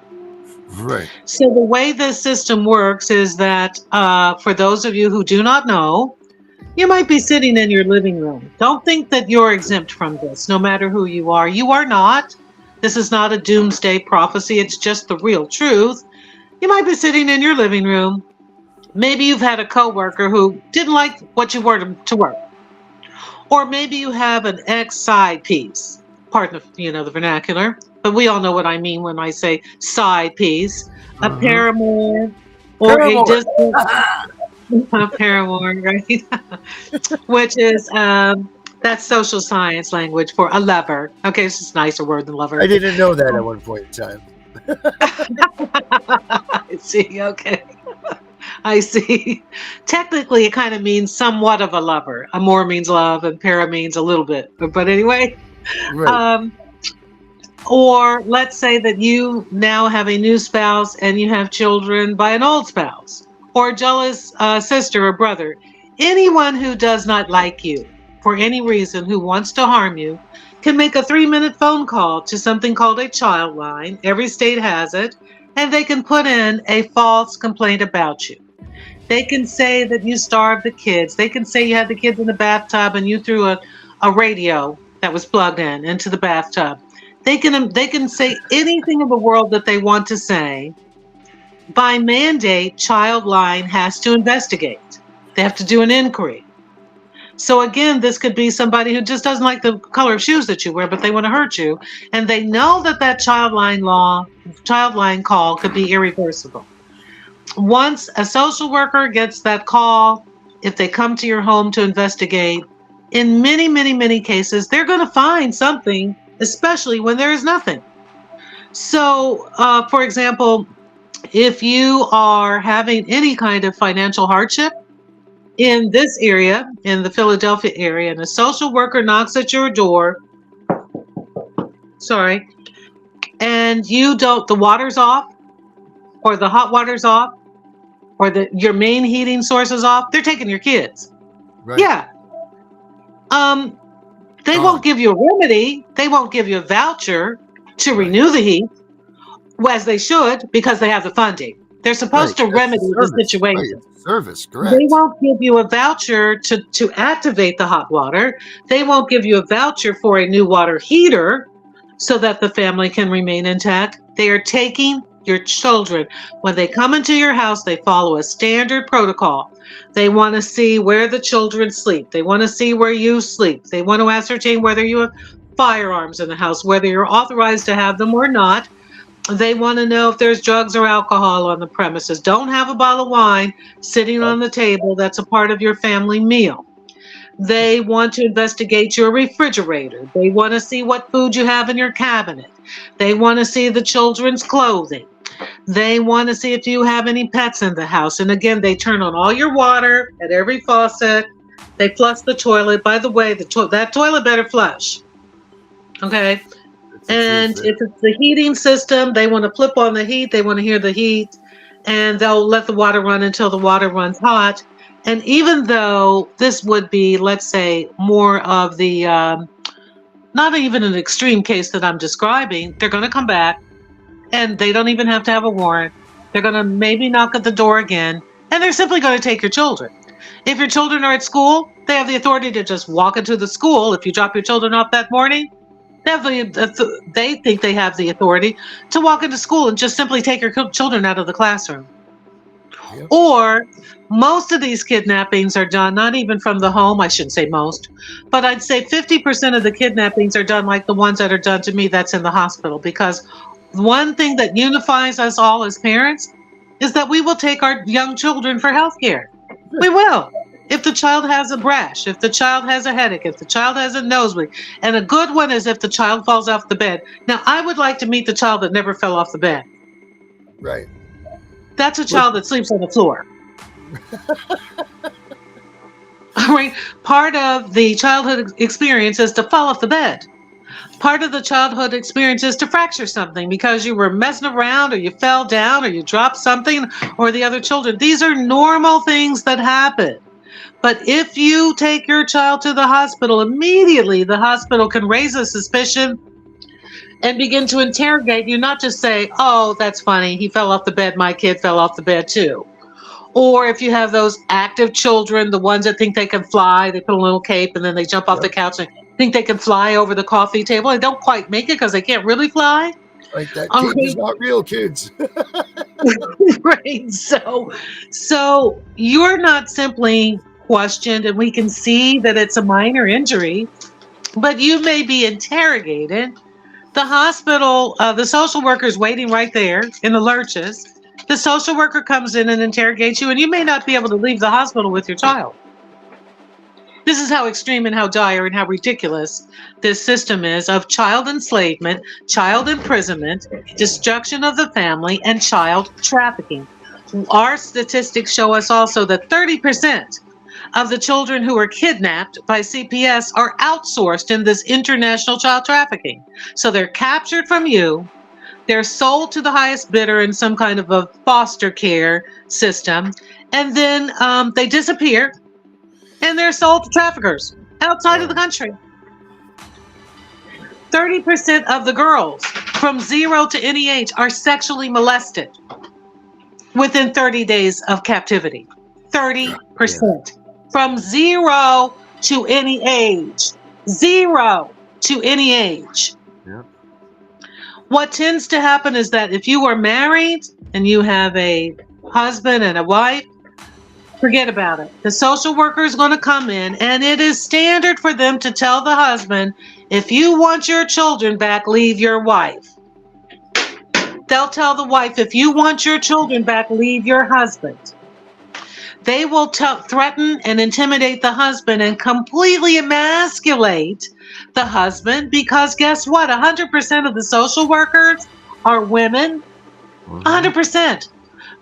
Right. So the way this system works is that for those of you who do not know, you might be sitting in your living room. Don't think that you're exempt from this, no matter who you are. You are not. This is not a doomsday prophecy. It's just the real truth. You might be sitting in your living room. Maybe you've had a coworker who didn't like what you wore to work. Or maybe you have an ex-side piece. Pardon the vernacular, but we all know what I mean when I say side piece. A paramour or a distant a paramour, right? Which is that's social science language for a lover. Okay, it's just a nicer word than lover. I didn't know that at one point in time. I see. Okay. I see. Technically, it kind of means somewhat of a lover. Amor means love, and para means a little bit. But anyway, Right. Or let's say that you now have a new spouse and you have children by an old spouse, or a jealous sister or brother. Anyone who does not like you for any reason, who wants to harm you, can make a 3-minute phone call to something called a child line. Every state has it. And they can put in a false complaint about you. They can say that you starved the kids. They can say you had the kids in the bathtub and you threw a radio that was plugged into the bathtub. They can say anything in the world that they want to say. By mandate, Child Line has to investigate. They have to do an inquiry. So again, this could be somebody who just doesn't like the color of shoes that you wear, but they want to hurt you. And they know that Child Line call could be irreversible. Once a social worker gets that call, if they come to your home to investigate, in many, many, many cases, they're going to find something, especially when there is nothing. So, for example, if you are having any kind of financial hardship in this area, in the Philadelphia area, and a social worker knocks at your door, and the water's off, or the hot water's off, or your main heating source is off, they're taking your kids. Right. Yeah. They won't give you a remedy. They won't give you a voucher to renew the heat, as they should, because they have the funding. They're supposed to remedy the situation. Right. Service, correct. They won't give you a voucher to activate the hot water. They won't give you a voucher for a new water heater so that the family can remain intact. They are taking your children. When they come into your house, they follow a standard protocol. They want to see where the children sleep. They want to see where you sleep. They want to ascertain whether you have firearms in the house, whether you're authorized to have them or not. They want to know if there's drugs or alcohol on the premises. Don't have a bottle of wine sitting on the table that's a part of your family meal. They want to investigate your refrigerator. They want to see what food you have in your cabinet. They want to see the children's clothing. They want to see if you have any pets in the house. And again, they turn on all your water at every faucet. They flush the toilet. By the way, that toilet better flush. Okay? And if it's the heating system, they want to flip on the heat. They want to hear the heat. And they'll let the water run until the water runs hot. And even though this would be, let's say, more of the, not even an extreme case that I'm describing, they're going to come back and they don't even have to have a warrant. They're going to maybe knock at the door again, and they're simply going to take your children. If your children are at school, they have the authority to just walk into the school. If you drop your children off that morning, they think they have the authority to walk into school and just simply take your children out of the classroom. Yep. Or most of these kidnappings are done not even from the home. I shouldn't say most, but I'd say 50% of the kidnappings are done like the ones that are done to me that's in the hospital. Because one thing that unifies us all as parents is that we will take our young children for health care. We will. If the child has a rash, if the child has a headache, if the child has a nosebleed, and a good one is if the child falls off the bed. Now, I would like to meet the child that never fell off the bed. Right. That's a child that sleeps on the floor. All right. Part of the childhood experience is to fall off the bed. Part of the childhood experience is to fracture something because you were messing around or you fell down or you dropped something or the other children. These are normal things that happen. But if you take your child to the hospital, immediately the hospital can raise a suspicion and begin to interrogate you, not just say, oh, that's funny, he fell off the bed, my kid fell off the bed too. Or if you have those active children, the ones that think they can fly, they put a little cape and then they jump off the couch and think they can fly over the coffee table. They don't quite make it because they can't really fly. Like, that cape is not real, kids. Right. So you're not simply questioned, and we can see that it's a minor injury, but you may be interrogated. The hospital, the social worker's waiting right there in the lurches. The social worker comes in and interrogates you, and you may not be able to leave the hospital with your child. This is how extreme and how dire and how ridiculous this system is of child enslavement, child imprisonment, destruction of the family, and child trafficking. Our statistics show us also that 30% of the children who are kidnapped by CPS are outsourced in this international child trafficking. So they're captured from you, they're sold to the highest bidder in some kind of a foster care system, and then they disappear. And they're sold to traffickers outside of the country. 30% of the girls from 0 to any age are sexually molested within 30 days of captivity. 30%. From 0 to any age. 0 to any age. Yeah. What tends to happen is that if you are married and you have a husband and a wife, forget about it. The social worker is going to come in, and it is standard for them to tell the husband, if you want your children back, leave your wife. They'll tell the wife, if you want your children back, leave your husband. They will threaten and intimidate the husband and completely emasculate the husband, because guess what? 100% of the social workers are women. 100%.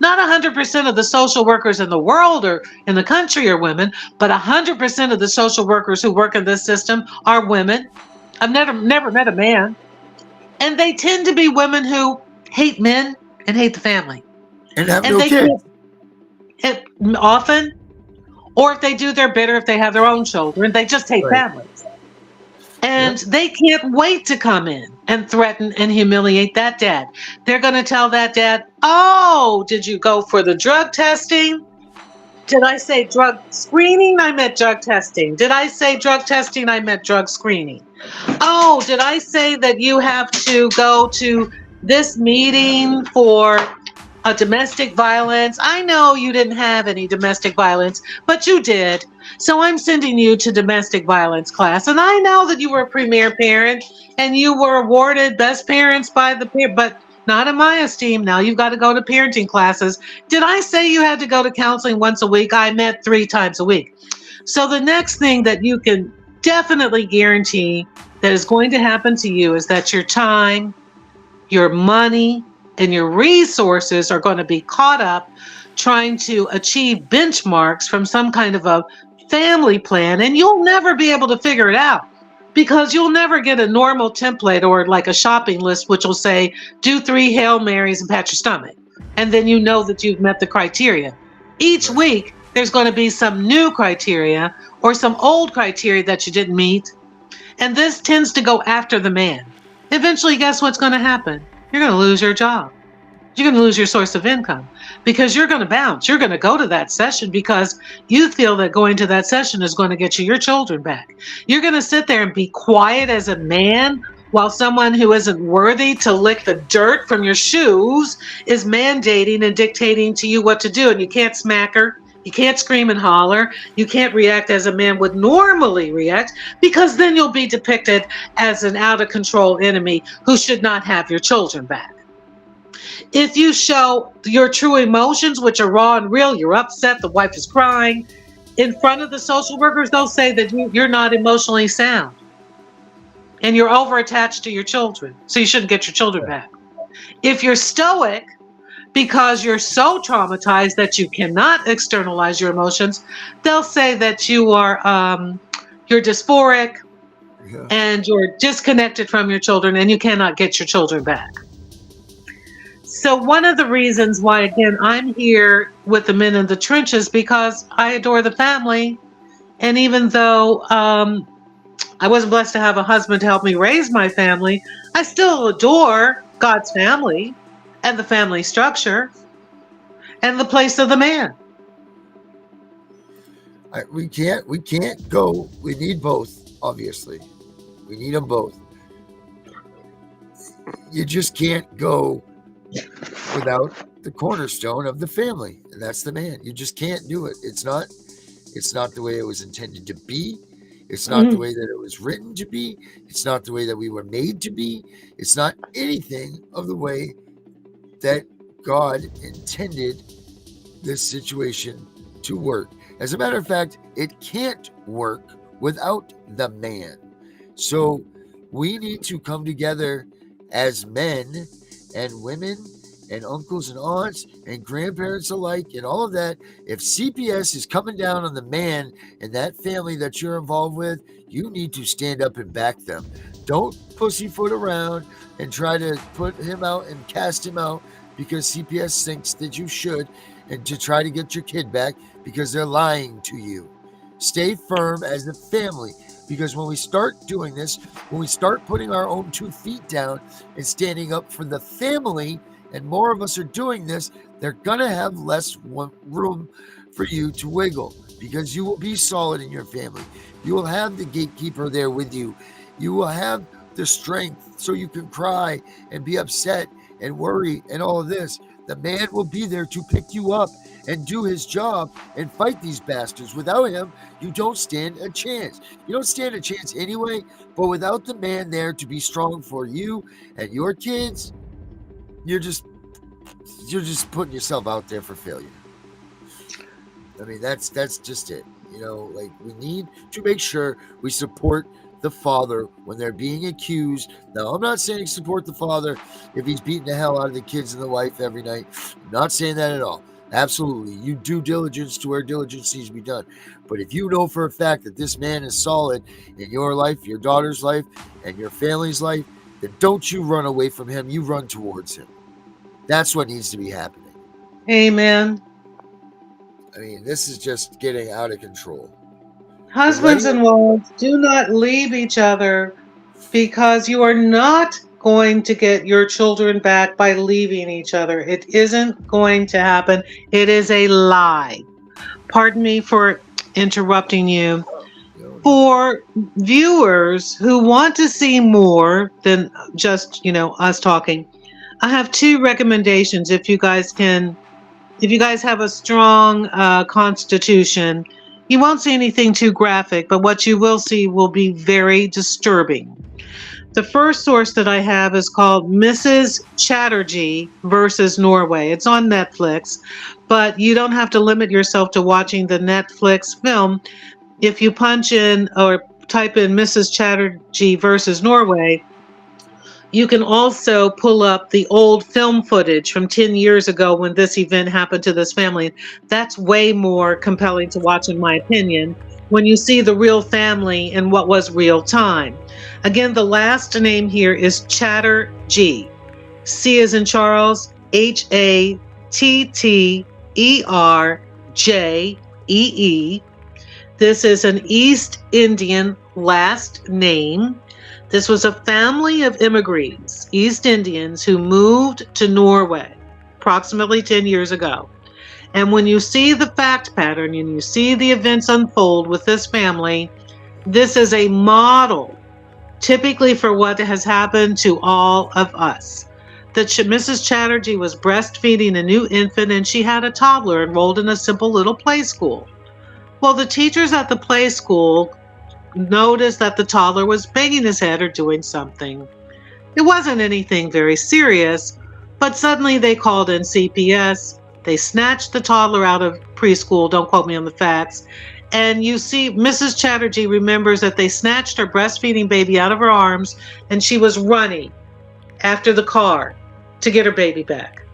Not 100% of the social workers in the world or in the country are women, but 100% of the social workers who work in this system are women. I've never met a man. And they tend to be women who hate men and hate the family. And have no kids. Often, or if they do, they're bitter if they have their own children. They just hate families. And they can't wait to come in and threaten and humiliate that dad. They're going to tell that dad, oh, did you go for the drug testing? Did I say drug screening? I meant drug testing. Did I say drug testing? I meant drug screening. Oh, did I say that you have to go to this meeting for a domestic violence? I know you didn't have any domestic violence, but you did. So I'm sending you to domestic violence class. And I know that you were a premier parent and you were awarded best parents by the peer, but not in my esteem. Now you've got to go to parenting classes. Did I say you had to go to counseling once a week? I meant 3 times a week. So the next thing that you can definitely guarantee that is going to happen to you is that your time, your money, and your resources are going to be caught up trying to achieve benchmarks from some kind of a family plan, and you'll never be able to figure it out because you'll never get a normal template or like a shopping list which will say do 3 Hail Marys and pat your stomach, and then you know that you've met the criteria. Each week there's going to be some new criteria or some old criteria that you didn't meet, and this tends to go after the man. Eventually, guess what's going to happen? You're going to lose your job. You're going to lose your source of income because you're going to bounce. You're going to go to that session because you feel that going to that session is going to get you your children back. You're going to sit there and be quiet as a man while someone who isn't worthy to lick the dirt from your shoes is mandating and dictating to you what to do. And you can't smack her. You can't scream and holler. You can't react as a man would normally react because then you'll be depicted as an out-of-control enemy who should not have your children back. If you show your true emotions, which are raw and real, you're upset, the wife is crying, in front of the social workers, they'll say that you're not emotionally sound and you're over-attached to your children, so you shouldn't get your children back. If you're stoic, because you're so traumatized that you cannot externalize your emotions, they'll say that you are you're dysphoric and you're disconnected from your children and you cannot get your children back. So one of the reasons why, again, I'm here with the men in the trenches because I adore the family. And even though I wasn't blessed to have a husband to help me raise my family, I still adore God's family and the family structure and the place of the man. We can't go. We need both, obviously. We need them both. You just can't go without the cornerstone of the family, and that's the man. You just can't do it. It's not the way it was intended to be. It's not the way that it was written to be. It's not the way that we were made to be. It's not anything of the way that God intended this situation to work. As a matter of fact, it can't work without the man. So we need to come together as men and women and uncles and aunts and grandparents alike and all of that. If CPS is coming down on the man and that family that you're involved with, you need to stand up and back them. Don't pussyfoot around and try to put him out and cast him out because CPS thinks that you should, and to try to get your kid back because they're lying to you. Stay firm as a family, because when we start doing this, when we start putting our own 2 feet down and standing up for the family, and more of us are doing this, they're going to have less room for you to wiggle, because you will be solid in your family. You will have the gatekeeper there with you. You will have the strength so you can cry and be upset and worry and all of this. The man will be there to pick you up and do his job and fight these bastards. Without him, you don't stand a chance. You don't stand a chance anyway, but without the man there to be strong for you and your kids, you're just putting yourself out there for failure. I mean, that's just it. You know, like, we need to make sure we support the father when they're being accused. Now, I'm not saying support the father if he's beating the hell out of the kids and the wife every night. I'm not saying that at all. Absolutely. You do diligence to where diligence needs to be done. But if you know for a fact that this man is solid in your life, your daughter's life, and your family's life, then don't you run away from him. You run towards him. That's what needs to be happening. Amen. I mean, this is just getting out of control. Husbands and wives, do not leave each other, because you are not going to get your children back by leaving each other. It isn't going to happen. It is a lie. Pardon me for interrupting you. For viewers who want to see more than just, us talking, I have 2 recommendations. If you guys have a strong constitution, you won't see anything too graphic, but what you will see will be very disturbing. The first source that I have is called Mrs. Chatterjee versus Norway. It's on Netflix, but you don't have to limit yourself to watching the Netflix film. If you punch in or type in Mrs. Chatterjee versus Norway, you can also pull up the old film footage from 10 years ago when this event happened to this family. That's way more compelling to watch, in my opinion, when you see the real family and what was real time. Again, the last name here is Chatterjee. C as in Charles, Hatterjee. This is an East Indian last name. This was a family of immigrants, East Indians, who moved to Norway approximately 10 years ago. And when you see the fact pattern and you see the events unfold with this family, this is a model typically for what has happened to all of us. That Mrs. Chatterjee was breastfeeding a new infant, and she had a toddler enrolled in a simple little play school. Well, the teachers at the play school noticed that the toddler was banging his head or doing something. It wasn't anything very serious, but suddenly they called in CPS. They snatched the toddler out of preschool. Don't quote me on the facts. And you see, Mrs. Chatterjee remembers that they snatched her breastfeeding baby out of her arms, and she was running after the car to get her baby back.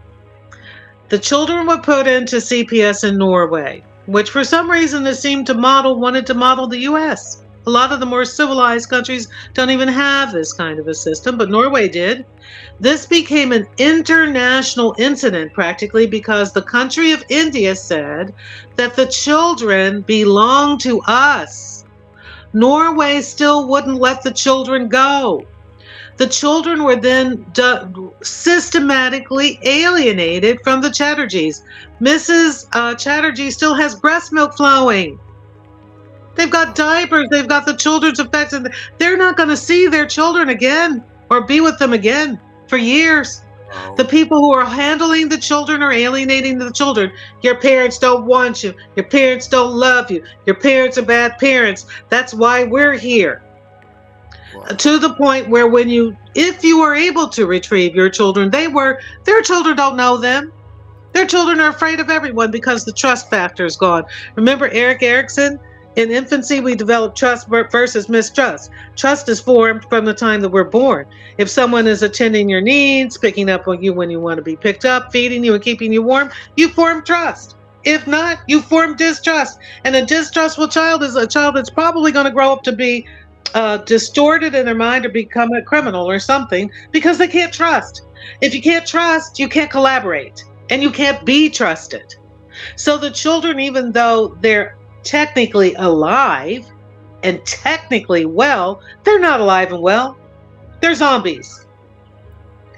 The children were put into CPS in Norway, which for some reason wanted to model the US. A lot of the more civilized countries don't even have this kind of a system, but Norway did. This became an international incident practically because the country of India said that the children belong to us. Norway still wouldn't let the children go. The children were then systematically alienated from the Chatterjees. Mrs. Chatterjee still has breast milk flowing. They've got diapers, they've got the children's effects, and they're not going to see their children again or be with them again for years. Wow. The people who are handling the children are alienating the children. Your parents don't want you. Your parents don't love you. Your parents are bad parents. That's why we're here. Wow. To the point where if you were able to retrieve your children, their children don't know them. Their children are afraid of everyone because the trust factor is gone. Remember Erik Erikson? In infancy, we develop trust versus mistrust. Trust is formed from the time that we're born. If someone is attending your needs, picking up on you when you want to be picked up, feeding you and keeping you warm, you form trust. If not, you form distrust. And a distrustful child is a child that's probably going to grow up to be distorted in their mind or become a criminal or something because they can't trust. If you can't trust, you can't collaborate and you can't be trusted. So the children, even though they're technically alive and technically well, they're not alive and well. They're zombies.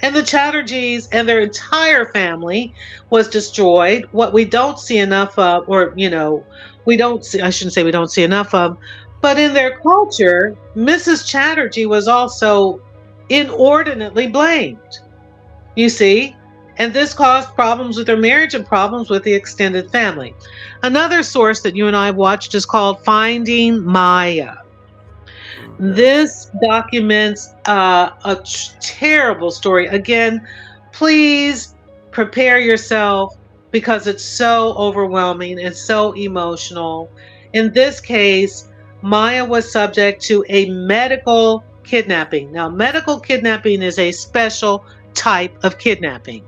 And the Chatterjees and their entire family was destroyed. What we don't see enough of, or, I shouldn't say we don't see enough of, but in their culture, Mrs. Chatterjee was also inordinately blamed. You see? And this caused problems with their marriage and problems with the extended family. Another source that you and I watched is called Finding Maya. This documents a terrible story. Again, please prepare yourself because it's so overwhelming and so emotional. In this case, Maya was subject to a medical kidnapping. Now, medical kidnapping is a special type of kidnapping.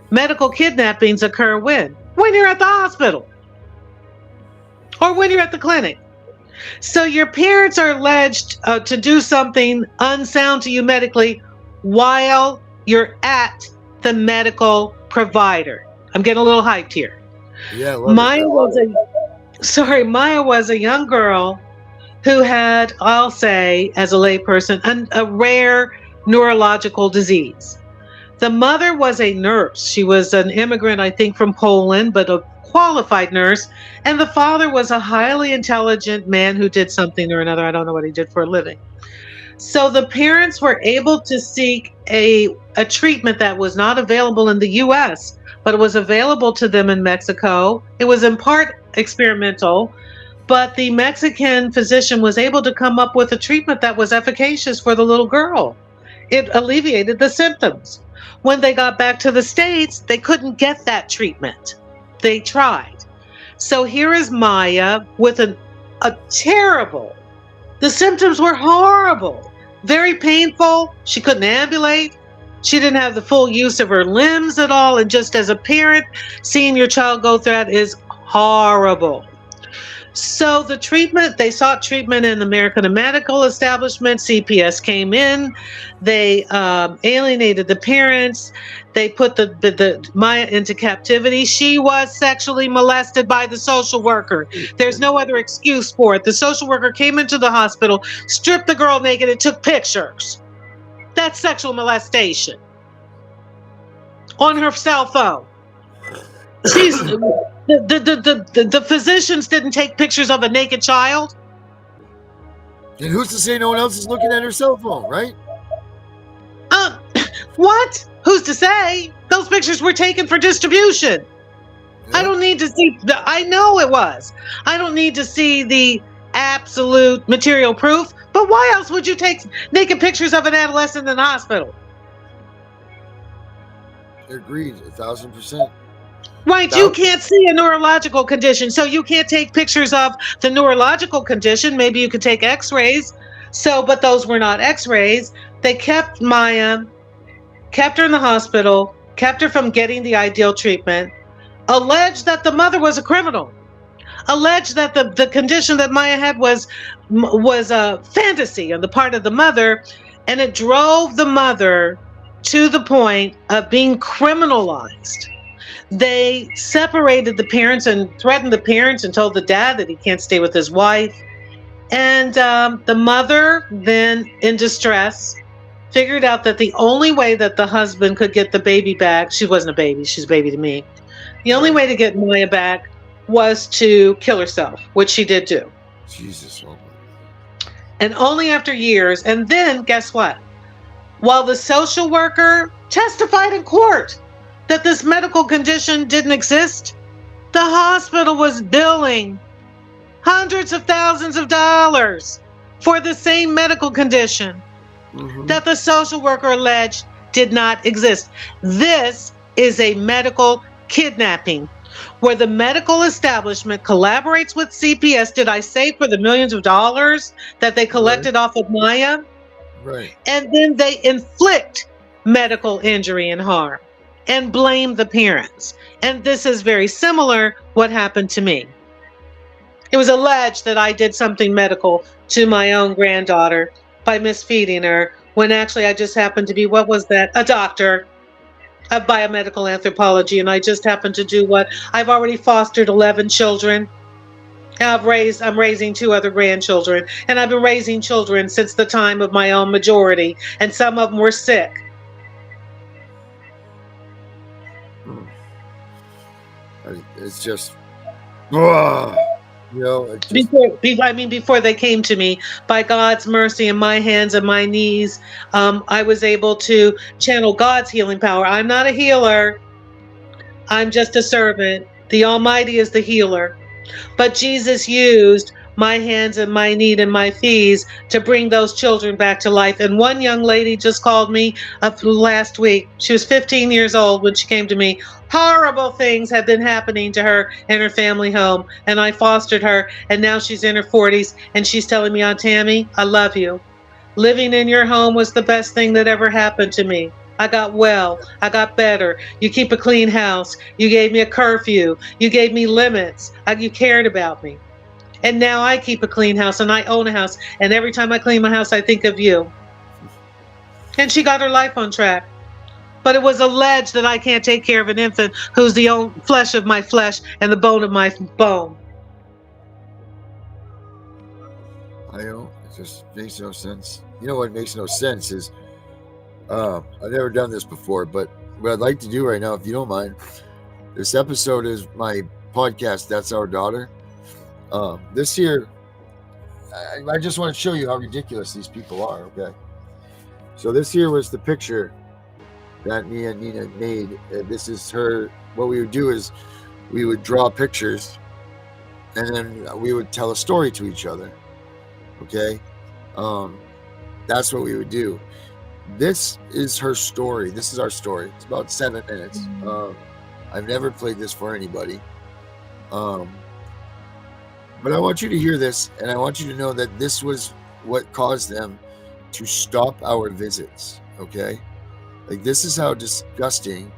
Medical kidnappings occur when? When you're at the hospital or when you're at the clinic. So your parents are alleged to do something unsound to you medically while you're at the medical provider. I'm getting a little hyped here. Yeah, Maya was a young girl who had, I'll say, as a layperson, a rare neurological disease. The mother was a nurse. She was an immigrant, I think, from Poland, but a qualified nurse. And the father was a highly intelligent man who did something or another. I don't know what he did for a living. So the parents were able to seek a treatment that was not available in the U.S., but it was available to them in Mexico. It was in part experimental, but the Mexican physician was able to come up with a treatment that was efficacious for the little girl. It alleviated the symptoms. When they got back to the States, they couldn't get that treatment. They tried. So here is Maya with a terrible, the symptoms were horrible, very painful. She couldn't ambulate. She didn't have the full use of her limbs at all. And just as a parent, seeing your child go through that is horrible. So they sought treatment in the American medical establishment. CPS came in. They alienated the parents. They put the Maya into captivity. She was sexually molested by the social worker. There's no other excuse for it. The social worker came into the hospital, stripped the girl naked, and took pictures. That's sexual molestation on her cell phone. The physicians didn't take pictures of a naked child. And who's to say no one else is looking at her cell phone, right? What? Who's to say? Those pictures were taken for distribution. Yeah. I don't need to see. I know it was. I don't need to see the absolute material proof. But why else would you take naked pictures of an adolescent in the hospital? Agreed, 1,000%. Right, you can't see a neurological condition, so you can't take pictures of the neurological condition. Maybe you could take x-rays, but those were not x-rays. They kept Maya, kept her in the hospital, kept her from getting the ideal treatment, alleged that the mother was a criminal, alleged that the condition that Maya had was a fantasy on the part of the mother, and it drove the mother to the point of being criminalized. They separated the parents and threatened the parents and told the dad that he can't stay with his wife. And the mother, then in distress, figured out that the only way that the husband could get the baby back, she wasn't a baby, she's a baby to me. The only way to get Maya back was to kill herself, which she did do. Jesus. Oh And only after years. And then, guess what? While the social worker testified in court that this medical condition didn't exist, the hospital was billing hundreds of thousands of dollars for the same medical condition that the social worker alleged did not exist. This is a medical kidnapping where the medical establishment collaborates with CPS, did I say, for the millions of dollars that they collected off of Maya? Right. And then they inflict medical injury and harm and blame the parents. And this is very similar what happened to me. It was alleged that I did something medical to my own granddaughter by misfeeding her, when actually I just happened to be, what was that? A doctor of biomedical anthropology, and I just happened to do what? I've already fostered 11 children. I'm raising 2 other grandchildren, and I've been raising children since the time of my own majority, and some of them were sick. It's just, you know, it just, Before they came to me, by God's mercy and my hands and my knees, I was able to channel God's healing power. I'm not a healer. I'm just a servant. The Almighty is the healer. But Jesus used my hands and my knee and my fees to bring those children back to life. And one young lady just called me last week. She was 15 years old when she came to me. Horrible things have been happening to her in her family home, and I fostered her, and now she's in her 40s, and she's telling me, Aunt Tammy, I love you. Living in your home was the best thing that ever happened to me. I got well. I got better. You keep a clean house. You gave me a curfew. You gave me limits. You cared about me. And now I keep a clean house, and I own a house, and every time I clean my house, I think of you. And she got her life on track. But it was alleged that I can't take care of an infant who's the own flesh of my flesh and the bone of my bone. I know, it just makes no sense. You know what makes no sense is, I've never done this before, but what I'd like to do right now, if you don't mind, this episode is my podcast, That's Our Daughter. This year, I just want to show you how ridiculous these people are, okay? So this here was the picture that me and Nina made. This is her. What we would do is we would draw pictures and then we would tell a story to each other, okay? That's what we would do. This is her story. This is our story. It's about 7 minutes. I've never played this for anybody. But I want you to hear this, and I want you to know that this was what caused them to stop our visits, okay? Like, this is how disgusting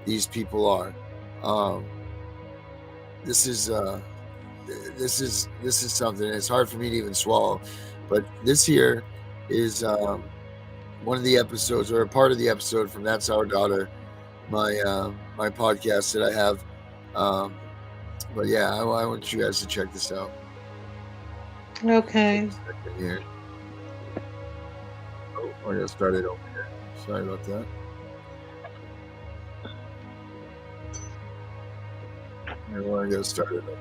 these people are. This is something. It's hard for me to even swallow, but this here is one of the episodes, or a part of the episode from That's Our Daughter, my my podcast that I have. But yeah, I want you guys to check this out. Okay. Here. Oh, I got started over here. Sorry about that. I want to get started up.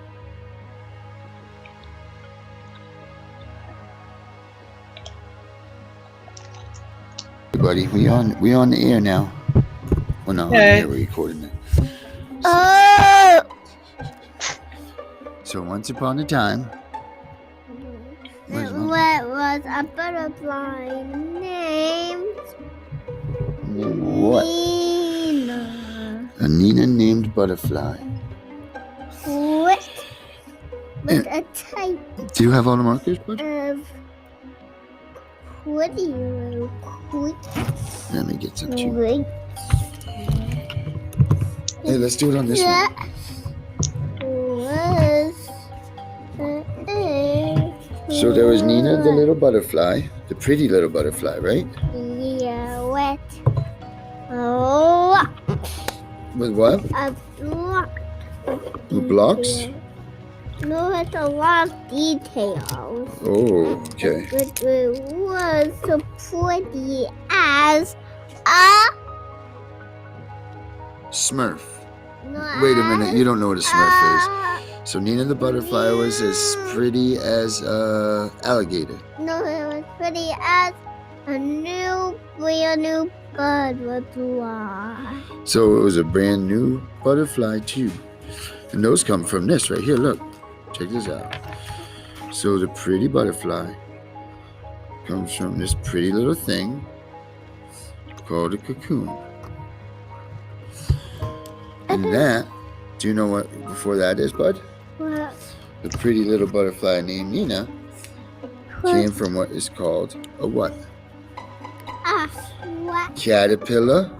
Everybody, we on the air now. Well, no, Okay. on the air, we're recording it. So once upon a time, where's Mom? What was a butterfly named What? Nina? A Nina named butterfly. With a type Do you have all the markers, bud? of pretty little Let me get some too. quick. Hey, let's do it on this one. That was So there was Nina the little butterfly, the pretty little butterfly, right? Yeah, wet. Oh, With what? a block. With blocks? Yeah. No, it's a lot of details. Oh, okay. But it was so pretty as a. Smurf. No, Wait a minute, you don't know what a Smurf is. is. So Nina the butterfly was as pretty as a alligator. No, it was pretty as a brand new butterfly. So it was a brand new butterfly too. And those come from this right here, look. Check this out. So the pretty butterfly comes from this pretty little thing called a cocoon. And that, do you know what before that is, bud? What? The pretty little butterfly named Nina came from what is called a what? What? Caterpillar.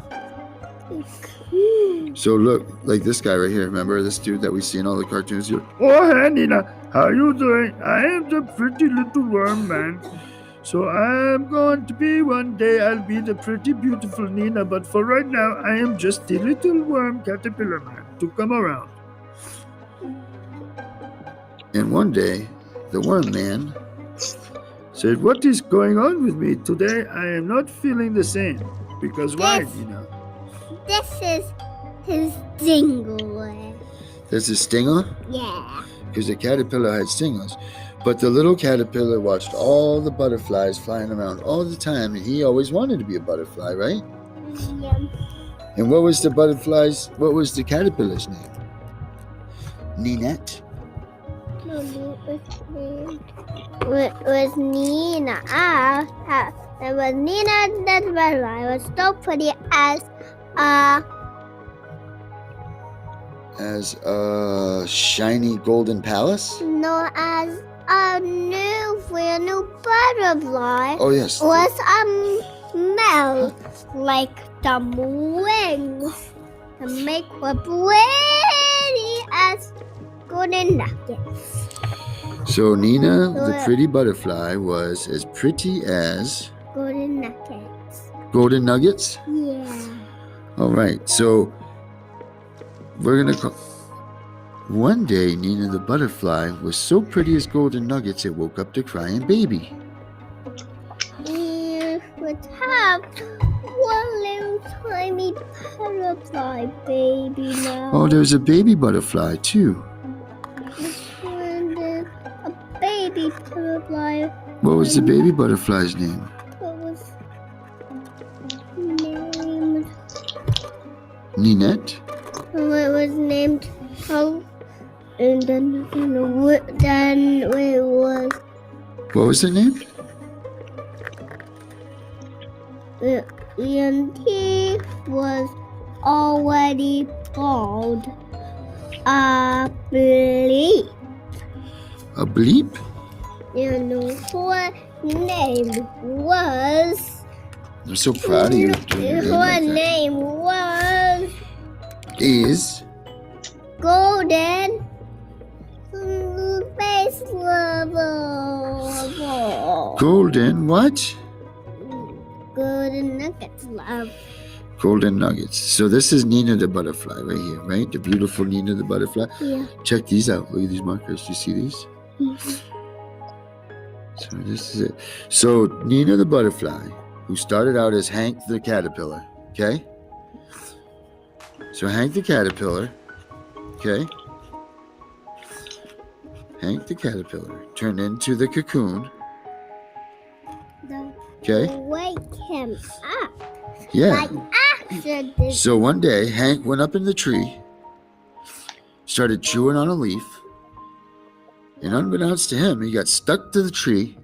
So look, like this guy right here. Remember this dude that we see in all the cartoons? Oh, hey, Nina. How you doing? I am the pretty little worm man. So I'm going to be one day, I'll be the pretty beautiful Nina. But for right now, I am just the little worm caterpillar man to come around. And one day, the worm man Said, what is going on with me? Today, I am not feeling the same. Because why, Yes. Nina? This is his dingle. There's a stinger, Yeah. because the caterpillar had stingers. But the little caterpillar watched all the butterflies flying around all the time, and he always wanted to be a butterfly, right? Yeah. And what was the caterpillar's name? Ninette. No, it was Nina. It was Nina the butterfly. It was so pretty As a shiny golden palace? as a brand new butterfly. Oh, yes. Was melt like the wings to make her pretty as golden nuggets. So Nina, the pretty butterfly, was as pretty as Golden nuggets. golden nuggets? Yeah. All right, so we're going to call... One day, Nina the butterfly was so pretty as golden nuggets, it woke up the crying baby. It would have one little tiny butterfly baby now. Oh, there's a baby butterfly, too. And then a baby butterfly. What was the baby butterfly's name? What was named? Ninette? It was named. And then it was. What was it named? And he was already called a bleep. A bleep? And her name was. I'm so proud of you. doing your name Her like that. name was Is Golden Space Level. golden what? Golden Nuggets Love. Golden nuggets. So this is Nina the butterfly right here, right? The beautiful Nina the butterfly. Yeah. Check these out. Look at these markers. Do you see these? Mhm. So this is it. So Nina the butterfly, who started out as Hank the caterpillar, okay? So Hank the caterpillar, okay? Hank the caterpillar turned into the cocoon, okay? Wake him up. Yeah. Like after this. So one day, Hank went up in the tree, started chewing on a leaf, and unbeknownst to him, he got stuck to the tree,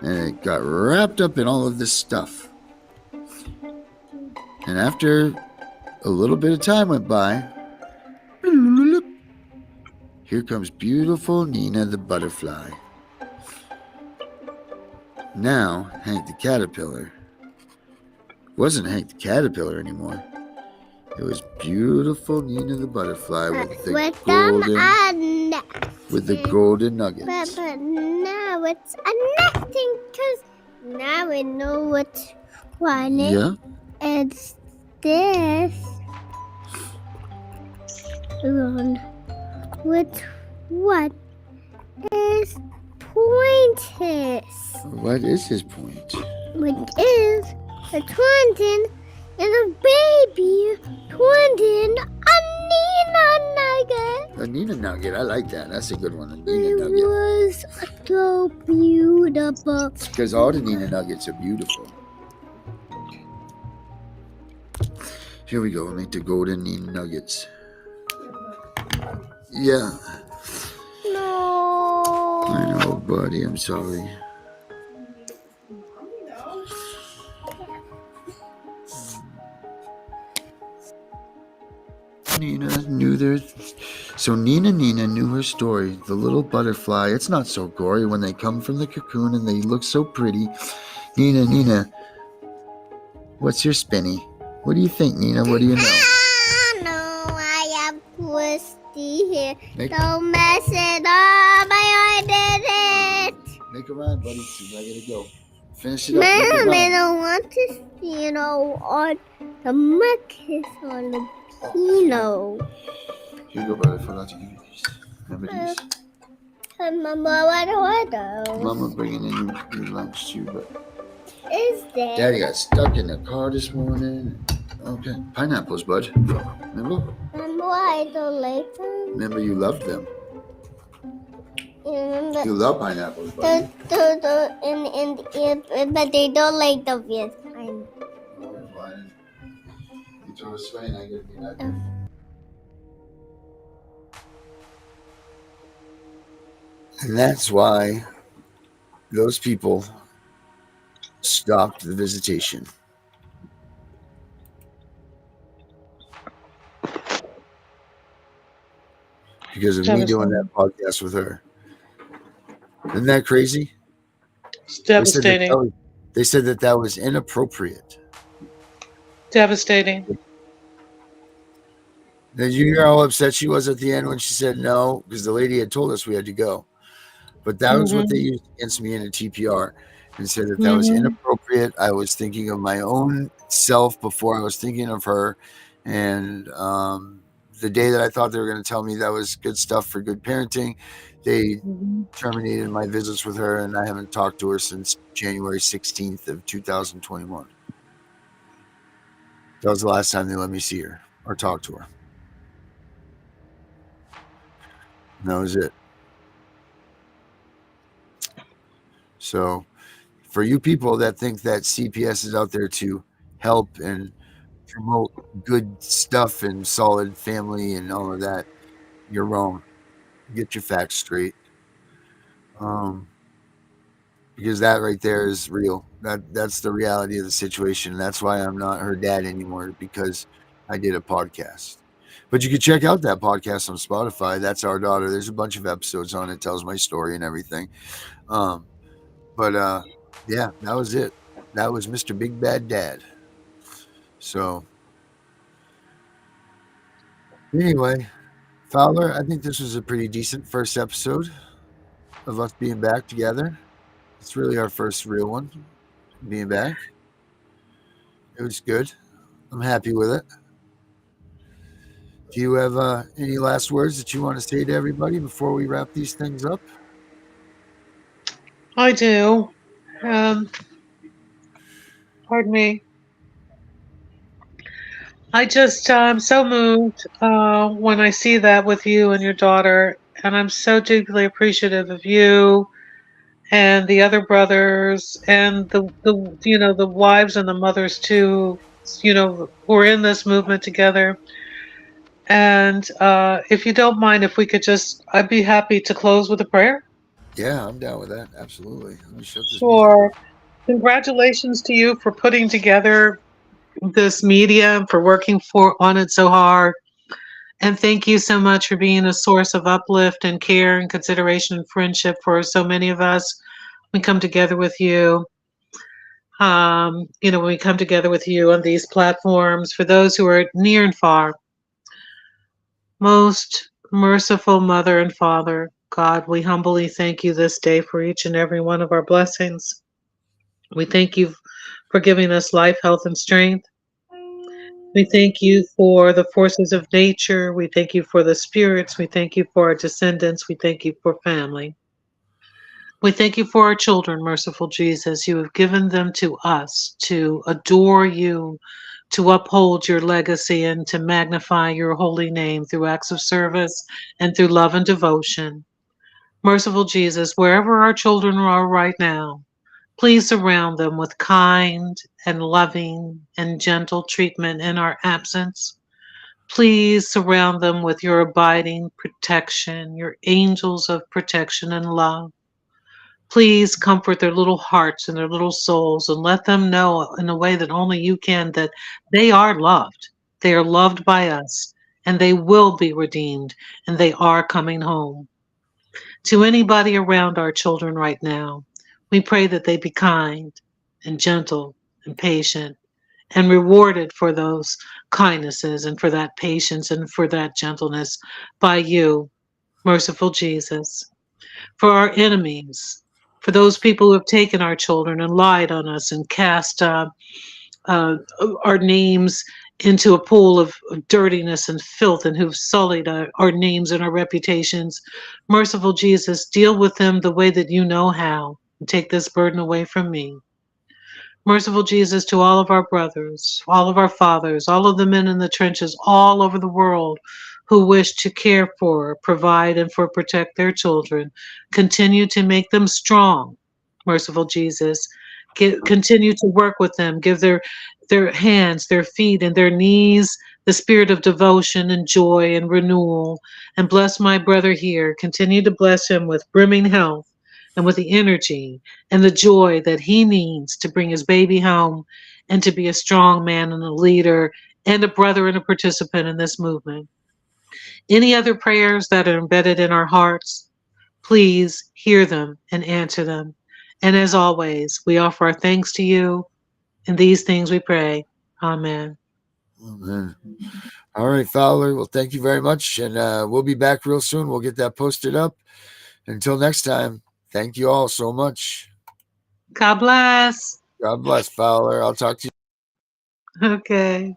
and it got wrapped up in all of this stuff. And after a little bit of time went by, here comes beautiful Nina the butterfly. Now, Hank the caterpillar wasn't Hank the caterpillar anymore. It was beautiful Nina the butterfly with the golden nuggets. But now now it's nothing because now we know what's one. Yeah? It's this one. With what is pointless? What is his point? Which is a twenty and a baby twenty a Nina nugget. A Nina Nugget. I like that. That's a good one. A It Nina Nugget. was so beautiful. Because all the Nina Nuggets are beautiful. Here we go. I'll make the golden Nina Nuggets. Yeah. No. I know, buddy. I'm sorry. Nina knew their... So Nina knew her story. The little butterfly. It's not so gory when they come from the cocoon and they look so pretty. Nina. What's your spinny? What do you think, Nina? What do you know? No, I am twisty here. Make- Don't mess it up. I did it. Make a rhyme, buddy. I gotta go. Finish it up. Mom, I don't want to, on the markers on the Pino. Here you go, brother. I forgot to give you these. Remember these? Mama, what do I do? Mama bringing in your lunch too, but Is that? Daddy got stuck in the car this morning. Okay, pineapples, bud. Remember? Remember I don't like them? Remember you loved them. Remember? You love pineapples, buddy. But they don't like the yes. You throw a swing, I get you. And that's why those people stopped the visitation. Because of me doing that podcast with her. Isn't that crazy? It's devastating. They said that was inappropriate. Devastating. Did you hear how upset she was at the end when she said no? Because the lady had told us we had to go. But that was what they used against me in a TPR and said that was inappropriate. I was thinking of my own self before I was thinking of her. And the day that I thought they were going to tell me that was good stuff for good parenting, they terminated my visits with her, and I haven't talked to her since January 16th of 2021. That was the last time they let me see her or talk to her. And that was it. So for you people that think that CPS is out there to help and promote good stuff and solid family and all of that, you're wrong. Get your facts straight. Because that right there is real. That's the reality of the situation. That's why I'm not her dad anymore, because I did a podcast. But you can check out that podcast on Spotify. That's Our Daughter. There's a bunch of episodes on it. Tells my story and everything. Yeah, that was it. That was Mr. Big Bad Dad. So anyway, Fowler, I think this was a pretty decent first episode of us being back together. It's really our first real one being back. It was good. I'm happy with it. Do you have any last words that you want to say to everybody before we wrap these things up? I do. Pardon me. I just, I'm so moved when I see that with you and your daughter, and I'm so deeply appreciative of you and the other brothers and the wives and the mothers too, who are in this movement together. And if you don't mind, if we could I'd be happy to close with a prayer. Yeah, I'm down with that. Absolutely. Let me shut this. Sure. Congratulations to you for putting together this media, for working on it so hard. And thank you so much for being a source of uplift and care and consideration and friendship for so many of us. We come together with you. When we come together with you on these platforms, for those who are near and far, most merciful Mother and Father, God, we humbly thank you this day for each and every one of our blessings. We thank you for giving us life, health, and strength. We thank you for the forces of nature. We thank you for the spirits. We thank you for our descendants. We thank you for family. We thank you for our children, merciful Jesus. You have given them to us to adore you, to uphold your legacy, and to magnify your holy name through acts of service and through love and devotion. Merciful Jesus, wherever our children are right now, please surround them with kind and loving and gentle treatment in our absence. Please surround them with your abiding protection, your angels of protection and love. Please comfort their little hearts and their little souls and let them know in a way that only you can that they are loved. They are loved by us and they will be redeemed and they are coming home. To anybody around our children right now, we pray that they be kind and gentle and patient and rewarded for those kindnesses and for that patience and for that gentleness by you, merciful Jesus. For our enemies, for those people who have taken our children and lied on us and cast uh, our names into a pool of dirtiness and filth and who've sullied our names and our reputations. Merciful Jesus, deal with them the way that you know how and take this burden away from me. Merciful Jesus, to all of our brothers, all of our fathers, all of the men in the trenches all over the world who wish to care for, provide, and for protect their children, continue to make them strong. Merciful Jesus, continue to work with them, give their hands, their feet, and their knees the spirit of devotion and joy and renewal. And bless my brother here. Continue to bless him with brimming health and with the energy and the joy that he needs to bring his baby home and to be a strong man and a leader and a brother and a participant in this movement. Any other prayers that are embedded in our hearts, please hear them and answer them. And as always, we offer our thanks to you. In these things we pray. Amen. Amen. All right, Fowler. Well, thank you very much. And we'll be back real soon. We'll get that posted up. Until next time, thank you all so much. God bless. God bless, Fowler. I'll talk to you. Okay.